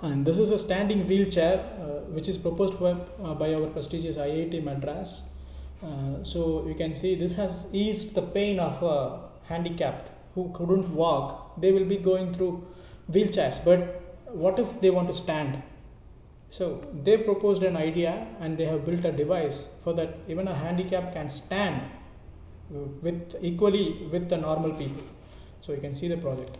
And this is a standing wheelchair which is proposed by our prestigious IIT Madras. So you can see this has eased the pain of handicapped who couldn't walk. They will be going through wheelchairs, but what if they want to stand? So they proposed an idea and they have built a device for that even a handicap can stand with equally with the normal people. So you can see the project.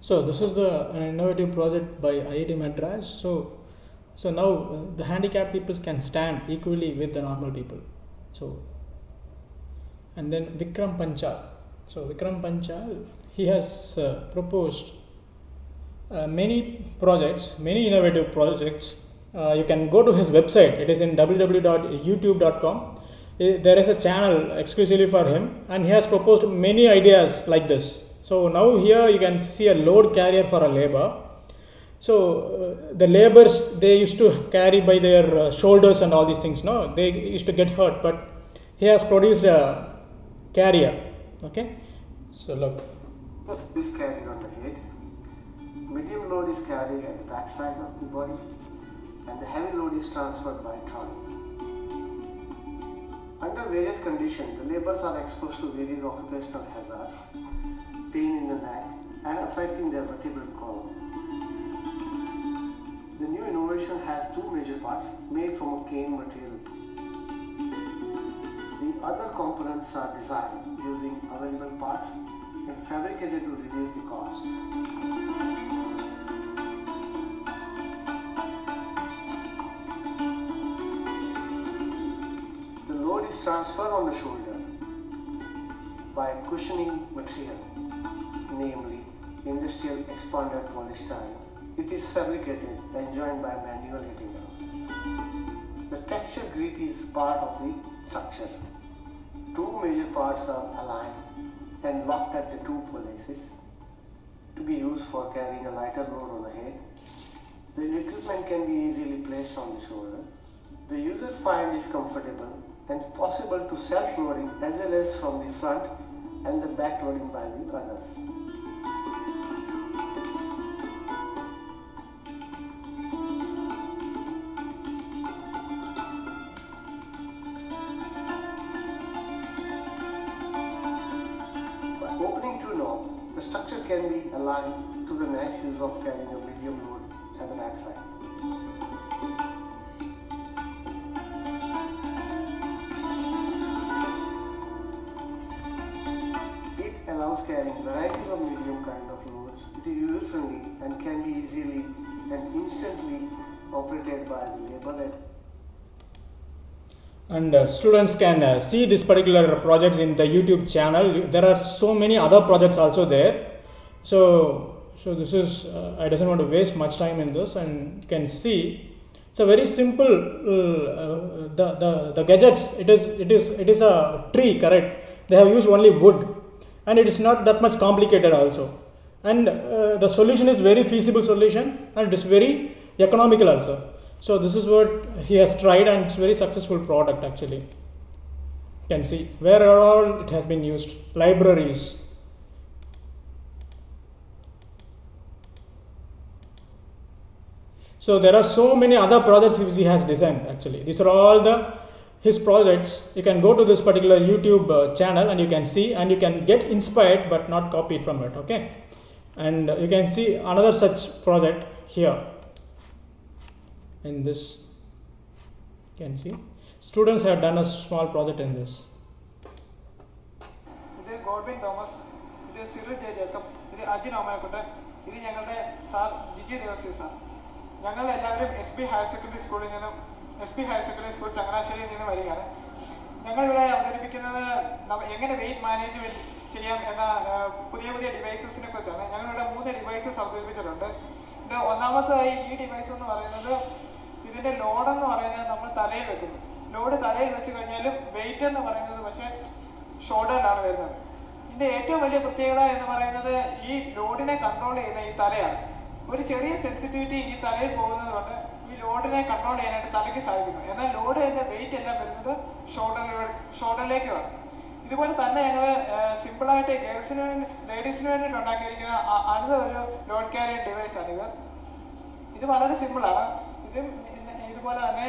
So this is an innovative project by IIT Madras. So now the handicapped people can stand equally with the normal people. So, and then Vikram Panchal. So Vikram Panchal, he has proposed many projects, many innovative projects. You can go to his website. It is in www.youtube.com. There is a channel exclusively for him, and he has proposed many ideas like this. So now here you can see a load carrier for a labor. So the laborers, they used to carry by their shoulders and all these things. No, they used to get hurt, but he has produced a carrier. Okay, so look. Is carried on the head. Medium load is carried at the back side of the body, and the heavy load is transferred by trolley. Under various conditions, the laborers are exposed to various occupational hazards, pain in the neck, and affecting their vertebral column. The new innovation has two major parts made from a cane material. The other components are designed using available parts and fabricated to reduce the cost. The load is transferred on the shoulder by cushioning material, namely industrial expanded polystyrene. It is fabricated and joined by manual heating process. The texture grip is part of the structure. Two major parts are aligned and locked at the two places to be used for carrying a lighter load on the head. The equipment can be easily placed on the shoulder. The user finds it comfortable and possible to self-loading as well as from the front and the back loading by the others. By opening two knobs, the structure can be aligned to the next use of carrying a medium load at the back side. Allows carrying varieties of medium kind of loads. It is user friendly and can be easily and instantly operated by the laborer. And students can see this particular project in the YouTube channel. There are so many other projects also there. So this is I doesn't want to waste much time in this, and you can see it's a very simple the gadgets. It is a tree, correct? They have used only wood. And it is not that much complicated also, and the solution is very feasible solution, and it is very economical also. So this is what he has tried, and it's very successful product actually. You can see where all it has been used. Libraries. So there are so many other projects which he has designed actually. These are all his projects. You can go to this particular YouTube channel and you can see, and you can get inspired but not copy it from it. Okay, and you can see another such project here. In this, you can see students have done a small project in this. ഇത് Godwin Thomas, ഇത് Cyril J Jacob, ഇത് അജിൻ ഓമനക്കുട്ടൻ, ഇത് ഞങ്ങളുടെ sir Jiji Devasi sir. ഞങ്ങൾ എല്ലാവരും SP higher secondary സ്കൂളിൽ നിന്നും ചങ്ങനാശ്ശേരിയിൽ നിന്നും വരികയാണ്. ഞങ്ങളിവിടെ അവതരിപ്പിക്കുന്നത് എങ്ങനെ വെയിറ്റ് മാനേജ്മെന്റ് ചെയ്യാം എന്ന പുതിയ ഡിവൈസസിനെ കുറിച്ചാണ്. ഞങ്ങളിവിടെ 3 ഡിവൈസസ് അവതരിപ്പിച്ചിട്ടുണ്ട്. ഇത് ഒന്നാമതായി ഈ ഡിവൈസ് എന്ന് പറയുന്നത്, ഇതിന്റെ ലോഡ് എന്ന് പറയുന്നത് നമ്മൾ തലയിൽ വെക്കുന്നു. ലോഡ് തലയിൽ വെച്ച് കഴിഞ്ഞാലും വെയിറ്റ് എന്ന് പറയുന്നത് പക്ഷേ ഷോൾഡറിലാണ് വരുന്നത്. ഇതിന്റെ ഏറ്റവും വലിയ പ്രത്യേകത എന്ന് പറയുന്നത് ഈ ലോഡിനെ കൺട്രോൾ ചെയ്യുന്ന ഈ തലയാണ്. ഒരു ചെറിയ സെൻസിറ്റിവിറ്റി ഈ തലയിൽ പോകുന്നത് കൊണ്ട് ഈ ലോഡിനെ കൺട്രോൾ ചെയ്യാനായിട്ട് തലയ്ക്ക് സാധിക്കുന്നു. എന്നാൽ ലോഡിന്റെ വെയിറ്റ് എല്ലാം വരുന്നത് ഷോൾഡറിലേക്ക് വേണം. ഇതുപോലെ തന്നെ ഞങ്ങൾ സിമ്പിളായിട്ട് ഗേൾസിന് ലേഡീസിന് വേണ്ടിയിട്ട് ഉണ്ടാക്കിയിരിക്കുന്ന അടുത്ത ഒരു ലോഡ് ക്യാരിയർ ഡിവൈസ് ആണിത്. ഇത് വളരെ സിമ്പിളാണ്. ഇതുപോലെ തന്നെ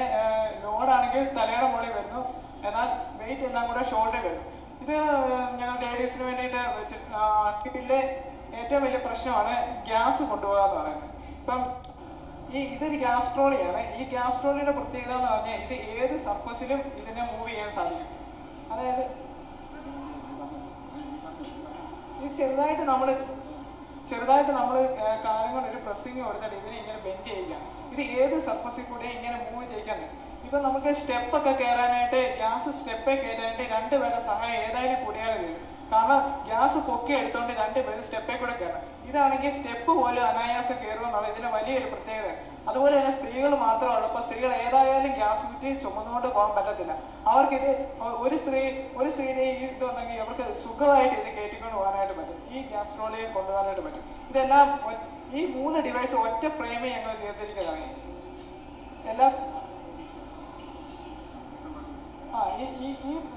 ലോഡാണെങ്കിൽ തലയുടെ മുകളിൽ വരുന്നു, എന്നാൽ വെയിറ്റ് എല്ലാം കൂടെ ഷോൾഡറിൽ വരുന്നു. ഇത് ഞങ്ങൾ ലേഡീസിന് വേണ്ടിയിട്ട് വെച്ചിട്ട് ഏറ്റവും വലിയ പ്രശ്നമാണ് ഗ്യാസ് കൊണ്ടുപോകുക എന്ന് പറയുന്നത്. ഇപ്പം ഇതൊരു ഗ്യാസ് ട്രോളിയാണ്. ഈ ഗ്യാസ് ട്രോളിയുടെ പ്രത്യേകത എന്ന് പറഞ്ഞാൽ ഇത് ഏത് സർഫസിലും ഇതിനെ മൂവ് ചെയ്യാൻ സാധിക്കും. അതായത് ഇത് ചെറുതായിട്ട് നമ്മൾ കാലം കൊണ്ട് ഒരു പ്രസ്സിങ് കൊടുത്തിട്ട് ഇതിനെ ഇങ്ങനെ ബെൻഡ് ചെയ്യുക. ഇത് ഏത് സർഫസിൽ കൂടെ ഇങ്ങനെ മൂവ് ചെയ്യിക്കാൻ. ഇപ്പൊ നമുക്ക് സ്റ്റെപ്പൊക്കെ കയറാനായിട്ട്, ഗ്യാസ് സ്റ്റെപ്പേ കയറ്റാനായിട്ട് 2 പേരുടെ സഹായം ഏതായാലും കൂടിയാൽ വരും. കാരണം ഗ്യാസ് പൊക്കി എടുത്തോണ്ട് 2 പേര് സ്റ്റെപ്പേ കൂടെ കയറണം. ഇതാണെങ്കിൽ സ്റ്റെപ്പ് പോലും അനായാസം കയറുമെന്നുള്ള ഇതിന്റെ വലിയൊരു പ്രത്യേകത. അതുപോലെ തന്നെ സ്ത്രീകൾ മാത്രമുള്ളപ്പോൾ സ്ത്രീകൾ ഏതായാലും ഗ്യാസ് കുറ്റി ചുമന്നുകൊണ്ട് പോകാൻ പറ്റത്തില്ല. അവർക്കിത് ഒരു സ്ത്രീയുടെ ഈ ഇതുണ്ടെങ്കിൽ അവർക്ക് സുഖമായിട്ട് ഇത് കയറ്റിക്കൊണ്ട് പോകാനായിട്ട് പറ്റും. ഈ ഗ്യാസ് ട്രോളിയെ കൊണ്ടുപോകാനായിട്ട് പറ്റും. ഇതെല്ലാം ഈ 3 ഡിവൈസ് ഒറ്റ ഫ്രെയിമിൽ ഞങ്ങൾ തീർത്തിരിക്കുന്നതാണ്. എല്ലാം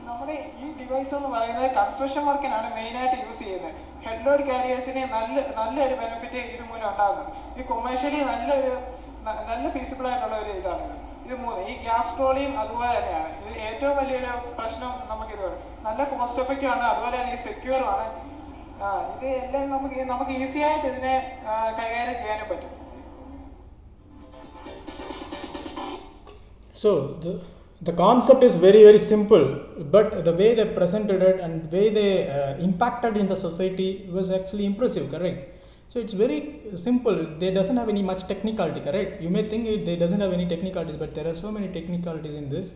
നമ്മുടെ ഈ ഡിവൈസ് എന്ന് പറയുന്നത് കൺസ്ട്രക്ഷൻ വർക്കിനാണ് മെയിനായിട്ട് യൂസ് ചെയ്യുന്നത്. ഹെഡ് ലോഡ് കാരിയേഴ്സിന് നല്ലൊരു ബെനിഫിറ്റ് ഇത് മൂലം ഉണ്ടാകുന്നുണ്ട്. ഈ കൊമേഴ്ഷ്യലി നല്ല ഫീസിബിൾ ആയിട്ടുള്ള ഒരു ഇതാണ് ഇത് 3. ഈ ഗ്യാസ് ട്രോളിയും അതുപോലെ തന്നെയാണ്. ഇത് ഏറ്റവും വലിയൊരു പ്രശ്നം നമുക്കിതുണ്ട്. നല്ല കോസ്റ്റ് എഫക്റ്റീവ് ആണ്, അതുപോലെ തന്നെ സെക്യൂറും ആണ്. ഇത് എല്ലാം നമുക്ക് ഈസി ആയിട്ട് ഇതിനെ കൈകാര്യം ചെയ്യാനും പറ്റും. So the concept is very, very simple, but the way they presented it and the way they impacted in the society was actually impressive, correct? So it's very simple. They doesn't have any much technicality, correct? You may think they doesn't have any technicalities, but there are so many technicalities in this,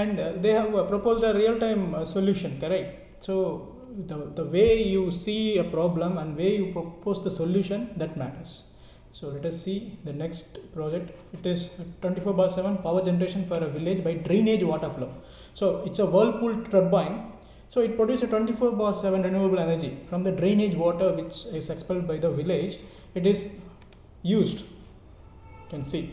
and they have proposed a real-time solution, correct? So the way you see a problem and way you propose the solution, that matters. So let us see the next project. It is 24/7 power generation for a village by drainage water flow. So it's a whirlpool turbine. So it produces 24/7 renewable energy from the drainage water which is expelled by the village. It is used. You can see.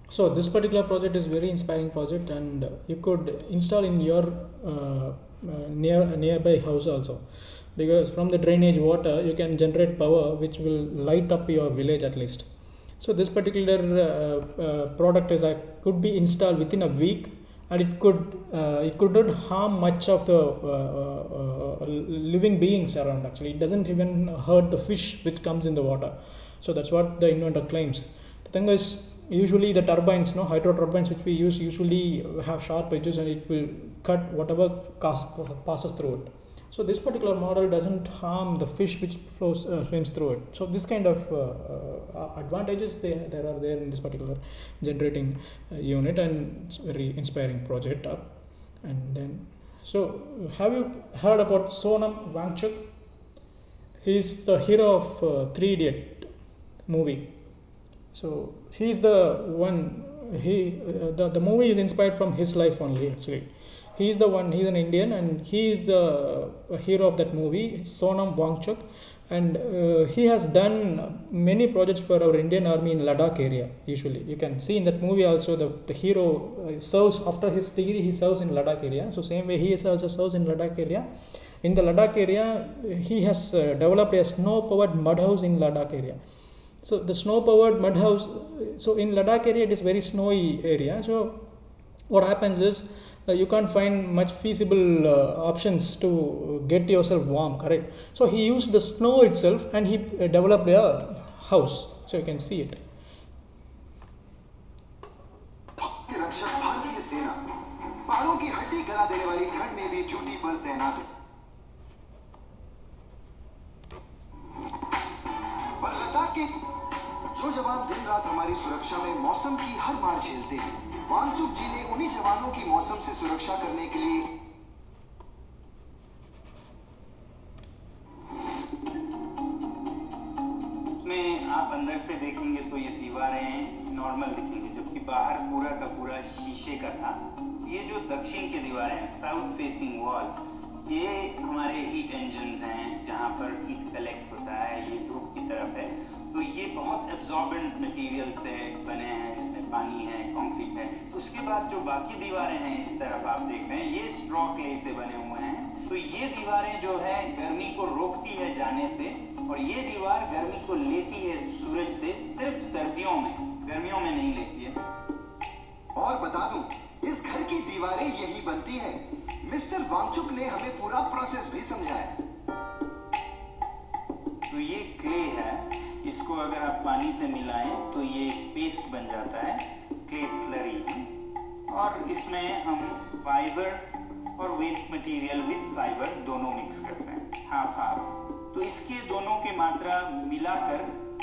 So this particular project is very inspiring project, and you could install in your nearby house also, because from the drainage water you can generate power which will light up your village at least. So this particular product is could be installed within a week, and it could not harm much of the living beings around. Actually, it doesn't even hurt the fish which comes in the water. So that's what the inventor claims. The thing is, usually the turbines, no, hydro turbines which we use usually have sharp edges, and it will cut whatever passes through it. So this particular model doesn't harm the fish which swims through it. So this kind of advantages there are there in this particular generating unit, and it's very inspiring project. And then, so have you heard about Sonam Wangchuk? He is the hero of Three Idiot movie. So he is the one. The movie is inspired from his life only. Actually, he is the one. He is an Indian, and he is the hero of that movie, Sonam Wangchuk, and he has done many projects for our Indian Army in Ladakh area. Usually, you can see in that movie also the hero serves after his degree. He serves in Ladakh area. So same way he also serves in Ladakh area. In the Ladakh area, he has developed a snow-powered mud house in Ladakh area. So the snow-powered mud house. So in Ladakh area, it is very snowy area. So what happens is you can't find much feasible options to get yourself warm. Correct. So he used the snow itself, and he developed a house. So you can see it. रक्षक भारतीय सेना पहाड़ों की हड्डी गला देने वाली ठंड में भी ड्यूटी पर तैनात है। पर लद्दाख के जो जवान दिन रात हमारी सुरक्षा में मौसम की हर मार झेलते हैं, वांगचुक जी ने उन्हीं जवानों की मौसम से सुरक्षा करने के लिए इसमें आप अंदर से देखेंगे तो ये दीवारें नॉर्मल दिखेंगी, जबकि बाहर पूरा का पूरा शीशे का था। ये जो दक्षिण की दीवारें हैं, साउथ फेसिंग वॉल, ये हमारे हीट इंजन्स हैं, जहाँ पर हीट कलेक्ट होता है। ये धूप की तरफ है, तो ये बहुत एब्जॉर्बेंट मटेरियल से बने हैं, जिसमें पानी है, कंक्रीट है। उसके बाद जो बाकी दीवारें हैं, इस तरफ आप देख रहे हैं, ये स्ट्रॉ क्ले से बने हुए हैं। तो ये दीवारें जो है गर्मी को रोकती है जाने से, और ये दीवार गर्मी को लेती है सूरज से, सिर्फ सर्दियों में, गर्मियों में नहीं लेती है। और बता दूं, इस घर की दीवारें यही बनती हैं। मिस्टर वांगचुक ने हमें पूरा प्रोसेस भी समझाया। तो ये क्ले है, इसको अगर आप पानी से मिलाएं तो ये पेस्ट बन जाता है, क्ले स्लरी। और इसमें हम फाइबर और वेस्ट मटेरियल विद फाइबर दोनों मिक्स करते हैं, हाफ हाफ। तो इसके दोनों की मात्रा मिलाकर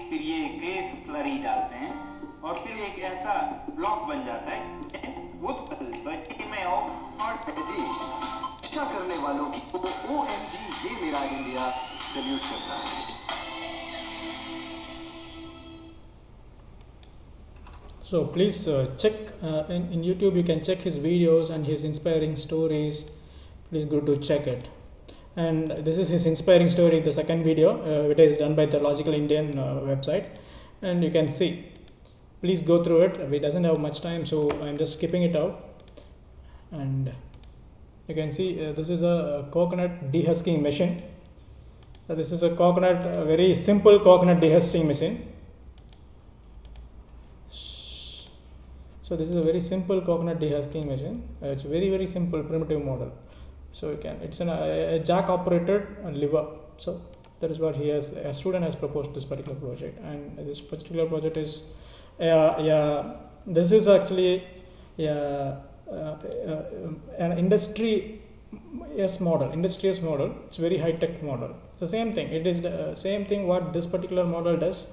फिर ये क्ले स्लरी डालते हैं, और फिर एक ऐसा ब्लॉक बन जाता है। वो बच्चे में और जी रक्षा करने वालों की OMG, ये मेरा इंडिया सैल्यूट करता है। So please check in YouTube. You can check his videos and his inspiring stories. Please go to check it. And this is his inspiring story, the second video. It is done by the Logical Indian website, and you can see. Please go through it. We doesn't have much time, so I'm just skipping it out. And you can see this is a coconut dehusking machine. This is a coconut, very simple coconut dehusking machine. So this is a very simple coconut dehusking machine. It's very simple, primitive model. So you can, it's a jack operated lever. So that is what a student has proposed this particular project. And this particular project is this is actually an industrious model. It's very high tech model. It's the same thing. It is the same thing what this particular model does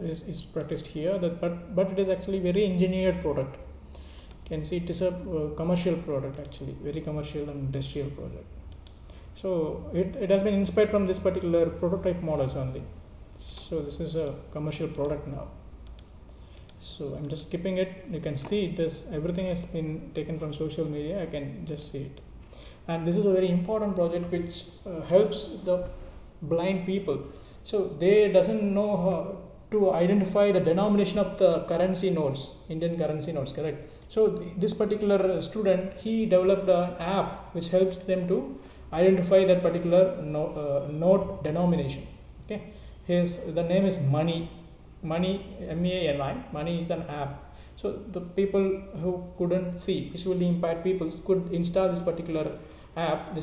is practiced here. But it is actually very engineered product. You can see it is a commercial product, actually very commercial and industrial product. So it has been inspired from this particular prototype models only. So this is a commercial product now. So I'm just skipping it. You can see this, everything has been taken from social media. I can just see it. And this is a very important project which helps the blind people. So they doesn't know to identify the denomination of the currency notes, Indian currency notes, correct? So this particular student, he developed an app which helps them to identify that particular note denomination. Okay, the name is Money, M-A-N-I. Money is an app. So the people who couldn't see, visually impaired people, could install this particular app,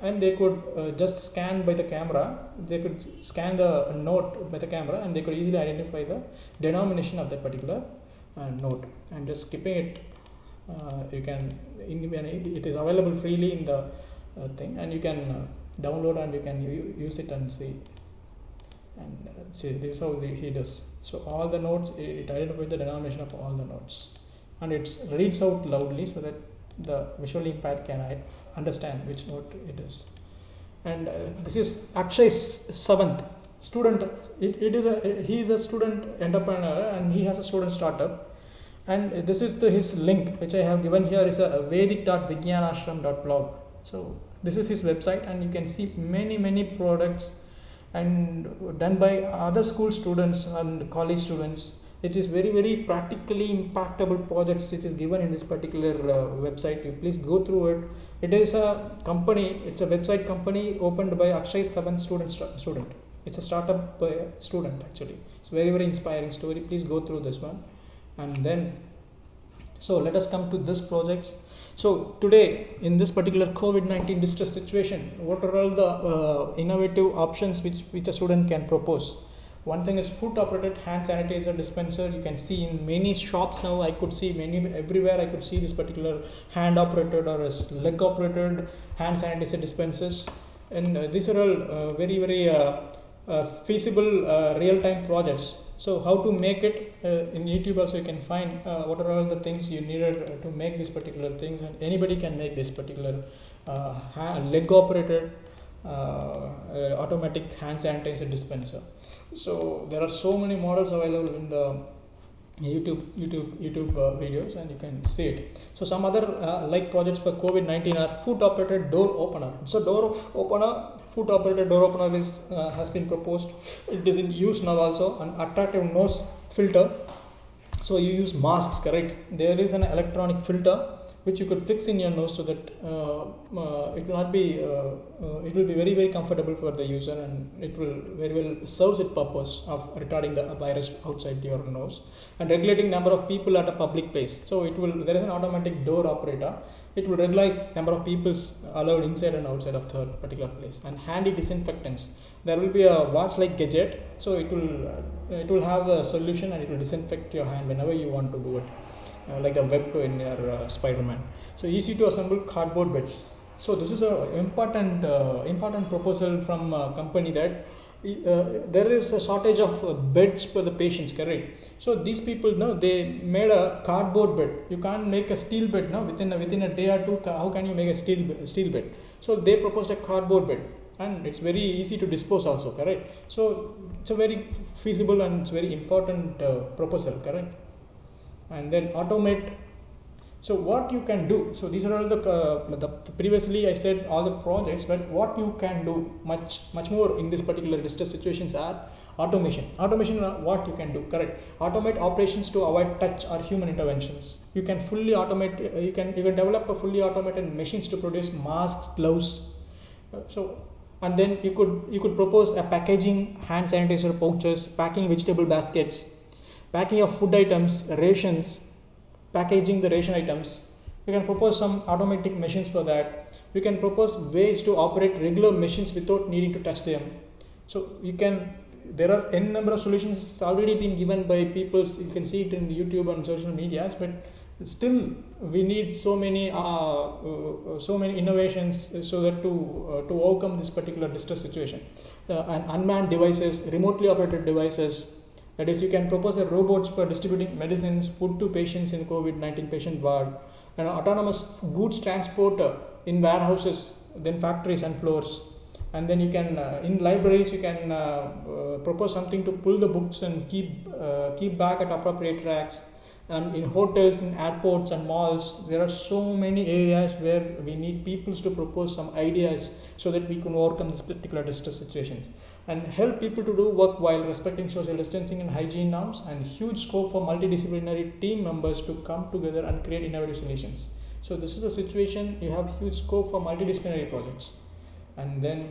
and they could just scan by the camera. They could scan the note by the camera, and they could easily identify the denomination of that particular note. And just skipping it, you can. It is available freely in the thing, and you can download and you can use it and see. And see, this is how he does. So all the notes, it identifies the denomination of all the notes, and it reads out loudly so that the visually impaired can understand which note it is. And this is Akshay Sawant, student. He is a student entrepreneur, and he has a student startup. And this is his link which I have given here is a vedic.vigyanashram.blog. So this is his website, and you can see many products and done by other school students and college students. It is very practically impactable projects which is given in this particular website. You please go through it. It is a company, it's a website company opened by Akshay Sawant student. It's a startup student actually. It's very inspiring story. Please go through this one. And then, so let us come to this projects. So today, in this particular COVID-19 distress situation, what are all the innovative options which a student can propose? One thing is foot operated hand sanitizer dispenser. You can see in many shops now. I could see everywhere. I could see this particular hand operated or leg operated hand sanitizer dispensers, and these are all very feasible real-time projects. So how to make it in YouTube also you can find what are all the things you needed to make these particular things, and anybody can make this particular leg operated automatic hand sanitizer dispenser. So there are so many models available in the YouTube videos, and you can see it. So some other like projects for COVID-19 are foot operated door opener. So foot operated door opener has been proposed. It is in use now also. An attractive nose filter. So you use masks, correct? There is an electronic filter which you could fix in your nose so that it will not be it will be very comfortable for the user, and it will very well serves its purpose of retarding the virus outside your nose, and regulating number of people at a public place. So there is an automatic door operator. It will regulate number of people allowed inside and outside of the particular place. And handy disinfectants. There will be a watch-like gadget, so it will have the solution, and it will disinfect your hand whenever you want to do it. Like a web in your Spider-Man. So easy to assemble cardboard beds. So this is a important proposal from a company that there is a shortage of beds for the patients, correct? So these people they made a cardboard bed. You can't make a steel bed within a day or two. How can you make a steel bed? So they proposed a cardboard bed, and it's very easy to dispose also, correct? So it's a very feasible and it's very important proposal, correct? And then automate. So what you can do, so these are all the previously I said all the projects, but what you can do much more in this particular distress situations are automation. What you can do, correct? Automate operations to avoid touch or human interventions. You can fully automate. You can develop a fully automated machines to produce masks, gloves. And then you could propose a packaging hand sanitizer pouches, packing vegetable baskets, packing of food items, rations, packaging the ration items. You can propose some automatic machines for that. You can propose ways to operate regular machines without needing to touch them. So there are n number of solutions already been given by people. You can see it in YouTube and social medias, but still we need so many innovations so that to overcome this particular distress situation. And unmanned devices, remotely operated devices. That is, you can propose a robots for distributing medicines, food to patients in COVID-19 patient ward, and autonomous goods transporter in warehouses, then factories and floors. And then you can in libraries you can propose something to pull the books and keep back at appropriate racks. And in hotels, in airports and malls, there are so many areas where we need people to propose some ideas so that we can overcome this particular distress situations and help people to do work while respecting social distancing and hygiene norms, and huge scope for multidisciplinary team members to come together and create innovative solutions. So this is the situation. You have huge scope for multidisciplinary projects. And then,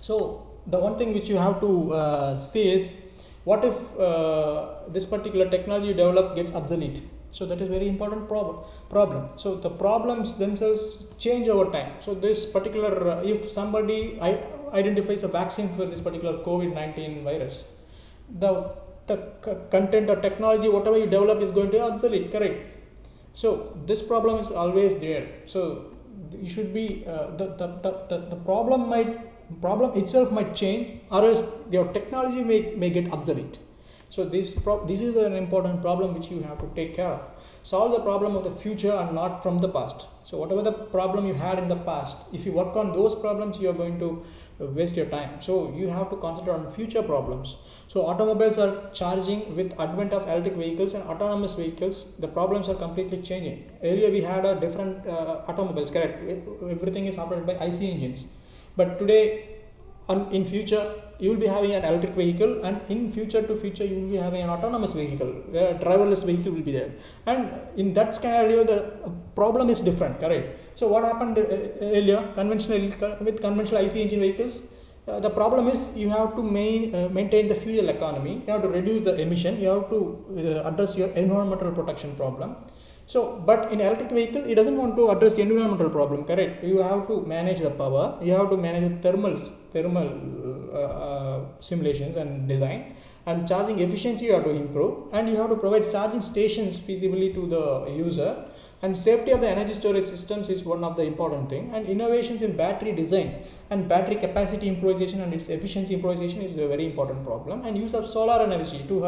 so the one thing which you have to say is, what if this particular technology developed gets obsolete? So that is very important problem. So the problems themselves change over time. So this particular, if somebody identifies a vaccine for this particular COVID-19 virus, the content or technology, whatever you develop, is going to be obsolete, correct? So this problem is always there. So you should be the problem itself might change, or else your technology may get obsolete. So this is an important problem which you have to take care of. Solve the problem of the future and not from the past. So whatever the problem you had in the past, if you work on those problems, you are going to waste your time. So you have to concentrate on future problems. So automobiles are charging. With advent of electric vehicles and autonomous vehicles, the problems are completely changing. Earlier we had a different automobiles, correct? Everything is operated by IC engines. But today, in future, you will be having an electric vehicle, and in future you will be having an autonomous vehicle, where a driverless vehicle will be there. And in that scenario, the problem is different, correct? So what happened earlier, with conventional IC engine vehicles, the problem is you have to maintain the fuel economy, you have to reduce the emission, you have to address your environmental protection problem. So, but in electric vehicle, it doesn't want to address the environmental problem, correct? You have to manage the power, you have to manage the thermal simulations and design, and charging efficiency you have to improve, and you have to provide charging stations feasibly to the user. And safety of the energy storage systems is one of the important thing, and innovations in battery design and battery capacity improvisation and its efficiency improvisation is a very important problem, and use of solar energy to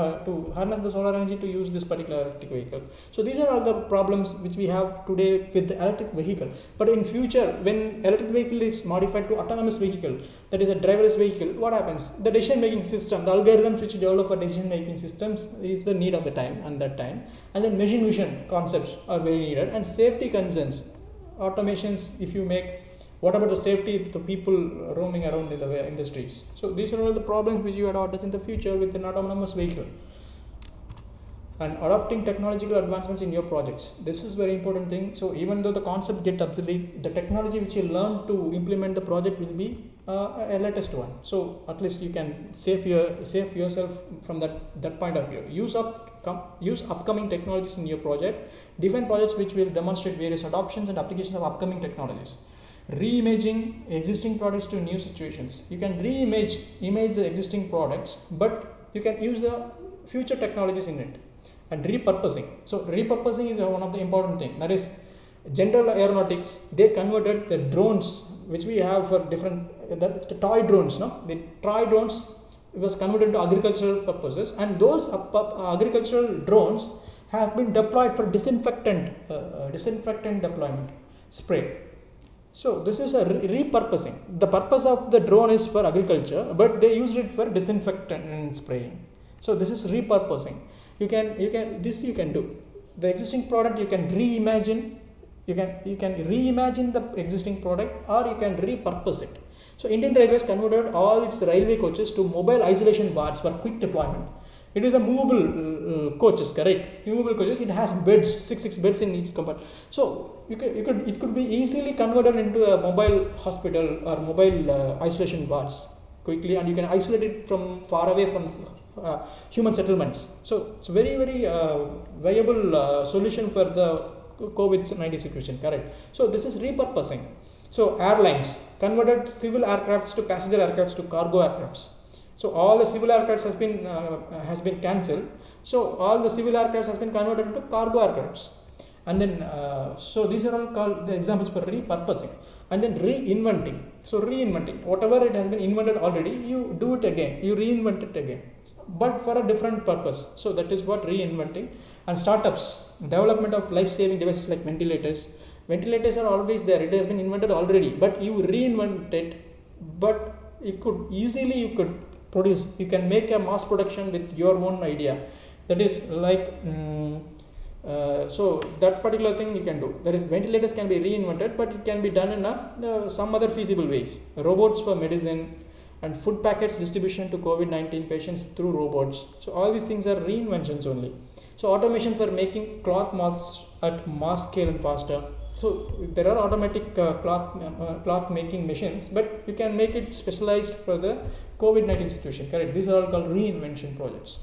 harness the solar energy to use this particular electric vehicle. So these are all the problems which we have today with the electric vehicle. But in future, when electric vehicle is modified to autonomous vehicle, that is a driverless vehicle, what happens? The decision making system, the algorithms which develop for decision making systems is the need of the time, and then machine vision concepts are very needed. And safety concerns, automations, if you make, what about the safety of the people roaming around in the streets? So these are all the problems which you have to address in the future with an autonomous vehicle. And adopting technological advancements in your projects, this is very important thing. So even though the concept get obsolete, the technology which you learn to implement the project will be a latest one. So at least you can save yourself from that point of view. Use upcoming technologies in your project. Define projects which will demonstrate various adoptions and applications of upcoming technologies. Reimaging existing products to new situations. You can image the existing products, but you can use the future technologies in it. And repurposing. So repurposing is one of the important things. That is, General Aeronautics, they converted the drones which we have for different the toy drones. The toy drones was converted to agricultural purposes, and those agricultural drones have been deployed for disinfectant deployment spray. So this is a repurposing. The purpose of the drone is for agriculture, but they used it for disinfectant spraying. So this is repurposing. You can do. The existing product you can reimagine. You can reimagine the existing product, or you can repurpose it. So Indian Railways converted all its railway coaches to mobile isolation wards for quick deployment. It is a movable coaches, correct? Movable coaches. It has beds, six beds in each compartment. So it could be easily converted into a mobile hospital or mobile isolation wards quickly, and you can isolate it from far away from human settlements. So it's very viable solution for the COVID-19 situation, correct? So this is repurposing. So airlines converted civil aircrafts to passenger aircrafts to cargo aircrafts. So all the civil aircrafts has been cancelled. So all the civil aircrafts has been converted into cargo aircrafts. And then so these are all called the examples for repurposing. And then reinventing. So reinventing, whatever it has been invented already, you do it again, you reinvent it again, but for a different purpose. So that is what reinventing. And startups, development of life-saving devices like ventilators. Ventilators are always there, it has been invented already, but you reinvent it. But you could produce, you can make a mass production with your own idea. That is like So that particular thing you can do. That is, ventilators can be reinvented, but it can be done in some other feasible ways. Robots for medicine and food packets distribution to COVID-19 patients through robots. So all these things are reinventions only. So automation for making cloth masks at mass scale and faster. So there are automatic cloth making machines, but you can make it specialized for the COVID-19 situation. Correct. These are all called reinvention projects.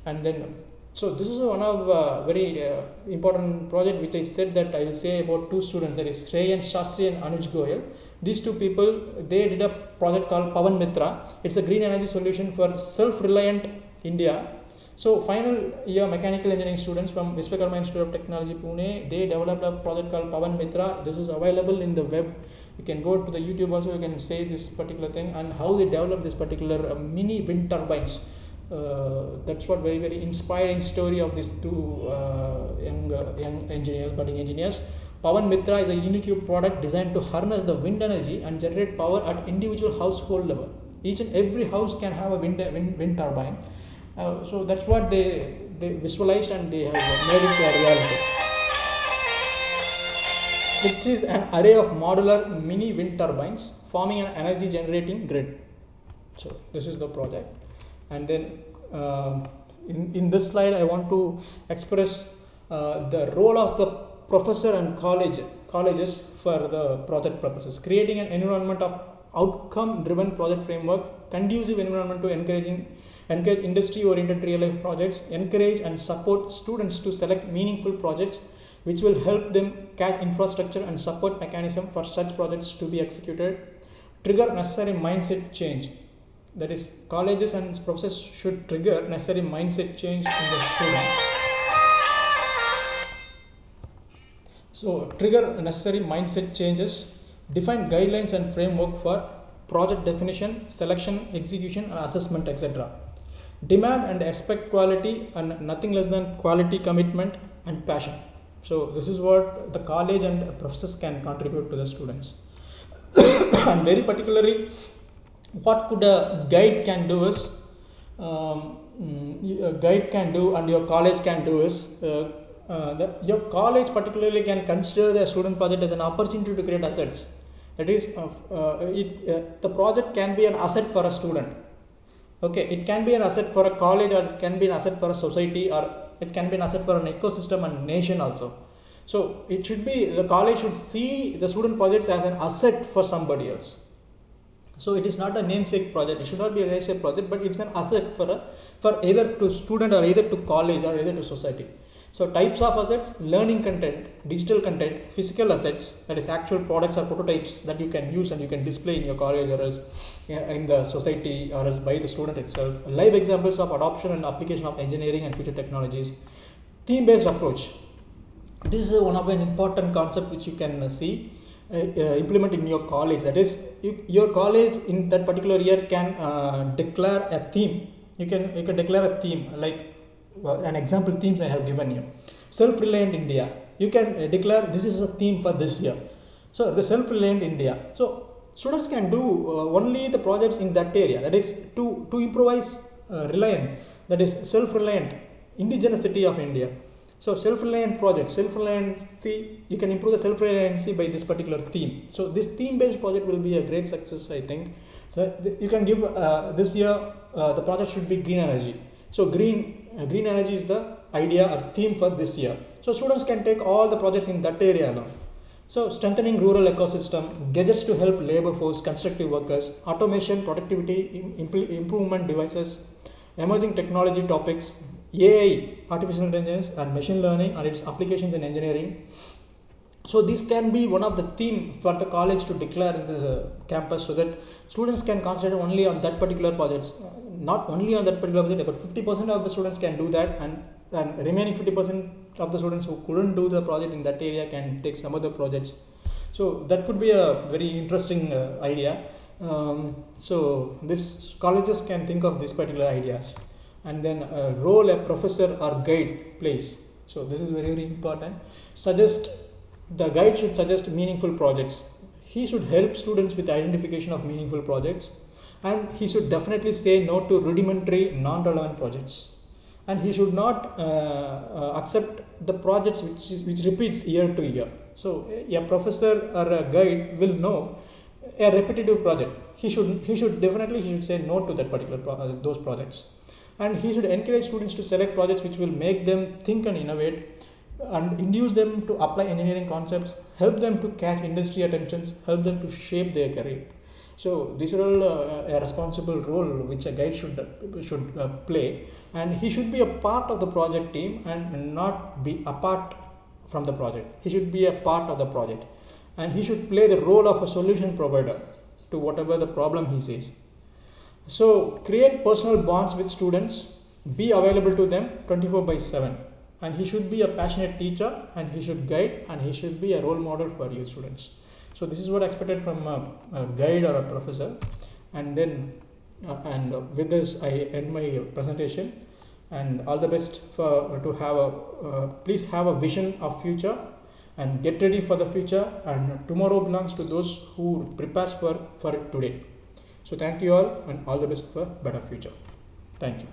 And then, so this is one of very important project which I said that I will say about two students, that is Shreyan Shastri and Anuj Goyal. These two people, they did a project called Pavan Mitra. It's a green energy solution for self-reliant India. So final year mechanical engineering students from Vishwakarma Institute of Technology, Pune, they developed a project called Pavan Mitra. This is available in the web. You can go to the YouTube also, you can say this particular thing and how they developed this particular mini wind turbines. That's what very inspiring story of these two young engineers, budding engineers. Pavan Mitra is a unique product designed to harness the wind energy and generate power at individual household level. Each and every house can have a wind turbine. So that's what they visualized and they have made it a reality. It is an array of modular mini wind turbines forming an energy generating grid. So this is the project. And then in this slide I want to express the role of the professor and colleges for the project purposes. Creating an environment of outcome driven project framework, conducive environment to encourage industry oriented real life projects, encourage and support students to select meaningful projects which will help them catch infrastructure and support mechanism for such projects to be executed, trigger necessary mindset change. That is, colleges and professors should trigger necessary mindset change in the student. So trigger necessary mindset changes, define guidelines and framework for project definition, selection, execution, assessment, etc. Demand and expect quality and nothing less than quality, commitment and passion. So this is what the college and professors can contribute to the students. And very particularly, what could a guide can do is, a guide can do and your college can do is, your college particularly can consider the student project as an opportunity to create assets. That is, the project can be an asset for a student. Okay, it can be an asset for a college, or it can be an asset for a society, or it can be an asset for an ecosystem and nation also. So it should be, the college should see the student projects as an asset for somebody else. So it is not a namesake project. It should not be a namesake project, but it's an asset for either to student or either to college or either to society. So types of assets: learning content, digital content, physical assets, that is actual products or prototypes that you can use and you can display in your college or else in the society or else by the student itself. Live examples of adoption and application of engineering and future technologies. Theme-based approach. This is one of an important concept which you can see implement in your college. That is, your college in that particular year can declare a theme. You can declare a theme, like an example themes I have given you. Self-reliant India. You can declare this is a theme for this year. So the self-reliant India. So students can do only the projects in that area. That is to improvise reliance. That is self-reliant indigeneity of India. So self-reliant project, self-reliancy, you can improve the self-reliancy by this particular theme. So this theme-based project will be a great success, I think. So you can give this year the project should be green energy. So green energy is the idea or theme for this year. So students can take all the projects in that area alone. So strengthening rural ecosystem, gadgets to help labor force, constructive workers, automation, productivity, improvement devices, emerging technology topics, AI, artificial intelligence and machine learning and its applications in engineering. So this can be one of the theme for the college to declare in the campus, so that students can concentrate only on that particular projects. Not only on that particular project, but 50% of the students can do that, and remaining 50% of the students who couldn't do the project in that area can take some other projects. So that could be a very interesting idea. So this colleges can think of these particular ideas. And then role a professor or guide plays. So this is very important. The guide should suggest meaningful projects. He should help students with identification of meaningful projects, and he should definitely say no to rudimentary, non-relevant projects. and he should not accept the projects which repeats year to year. So a professor or a guide will know a repetitive project. He should definitely say no to that particular those projects, and he should encourage students to select projects which will make them think and innovate, and induce them to apply engineering concepts, help them to catch industry attentions, help them to shape their career. So these are all a responsible role which a guide should play, and he should be a part of the project team and not be apart from the project. He should be a part of the project, and he should play the role of a solution provider to whatever the problem he sees. So create personal bonds with students, be available to them 24/7, and he should be a passionate teacher, and he should guide, and he should be a role model for your students. So this is what I expected from a guide or a professor. And then with this I end my presentation, and all the best to have a please have a vision of future and get ready for the future, and tomorrow belongs to those who prepares for it today. So thank you all, and all the best for better future. Thank you.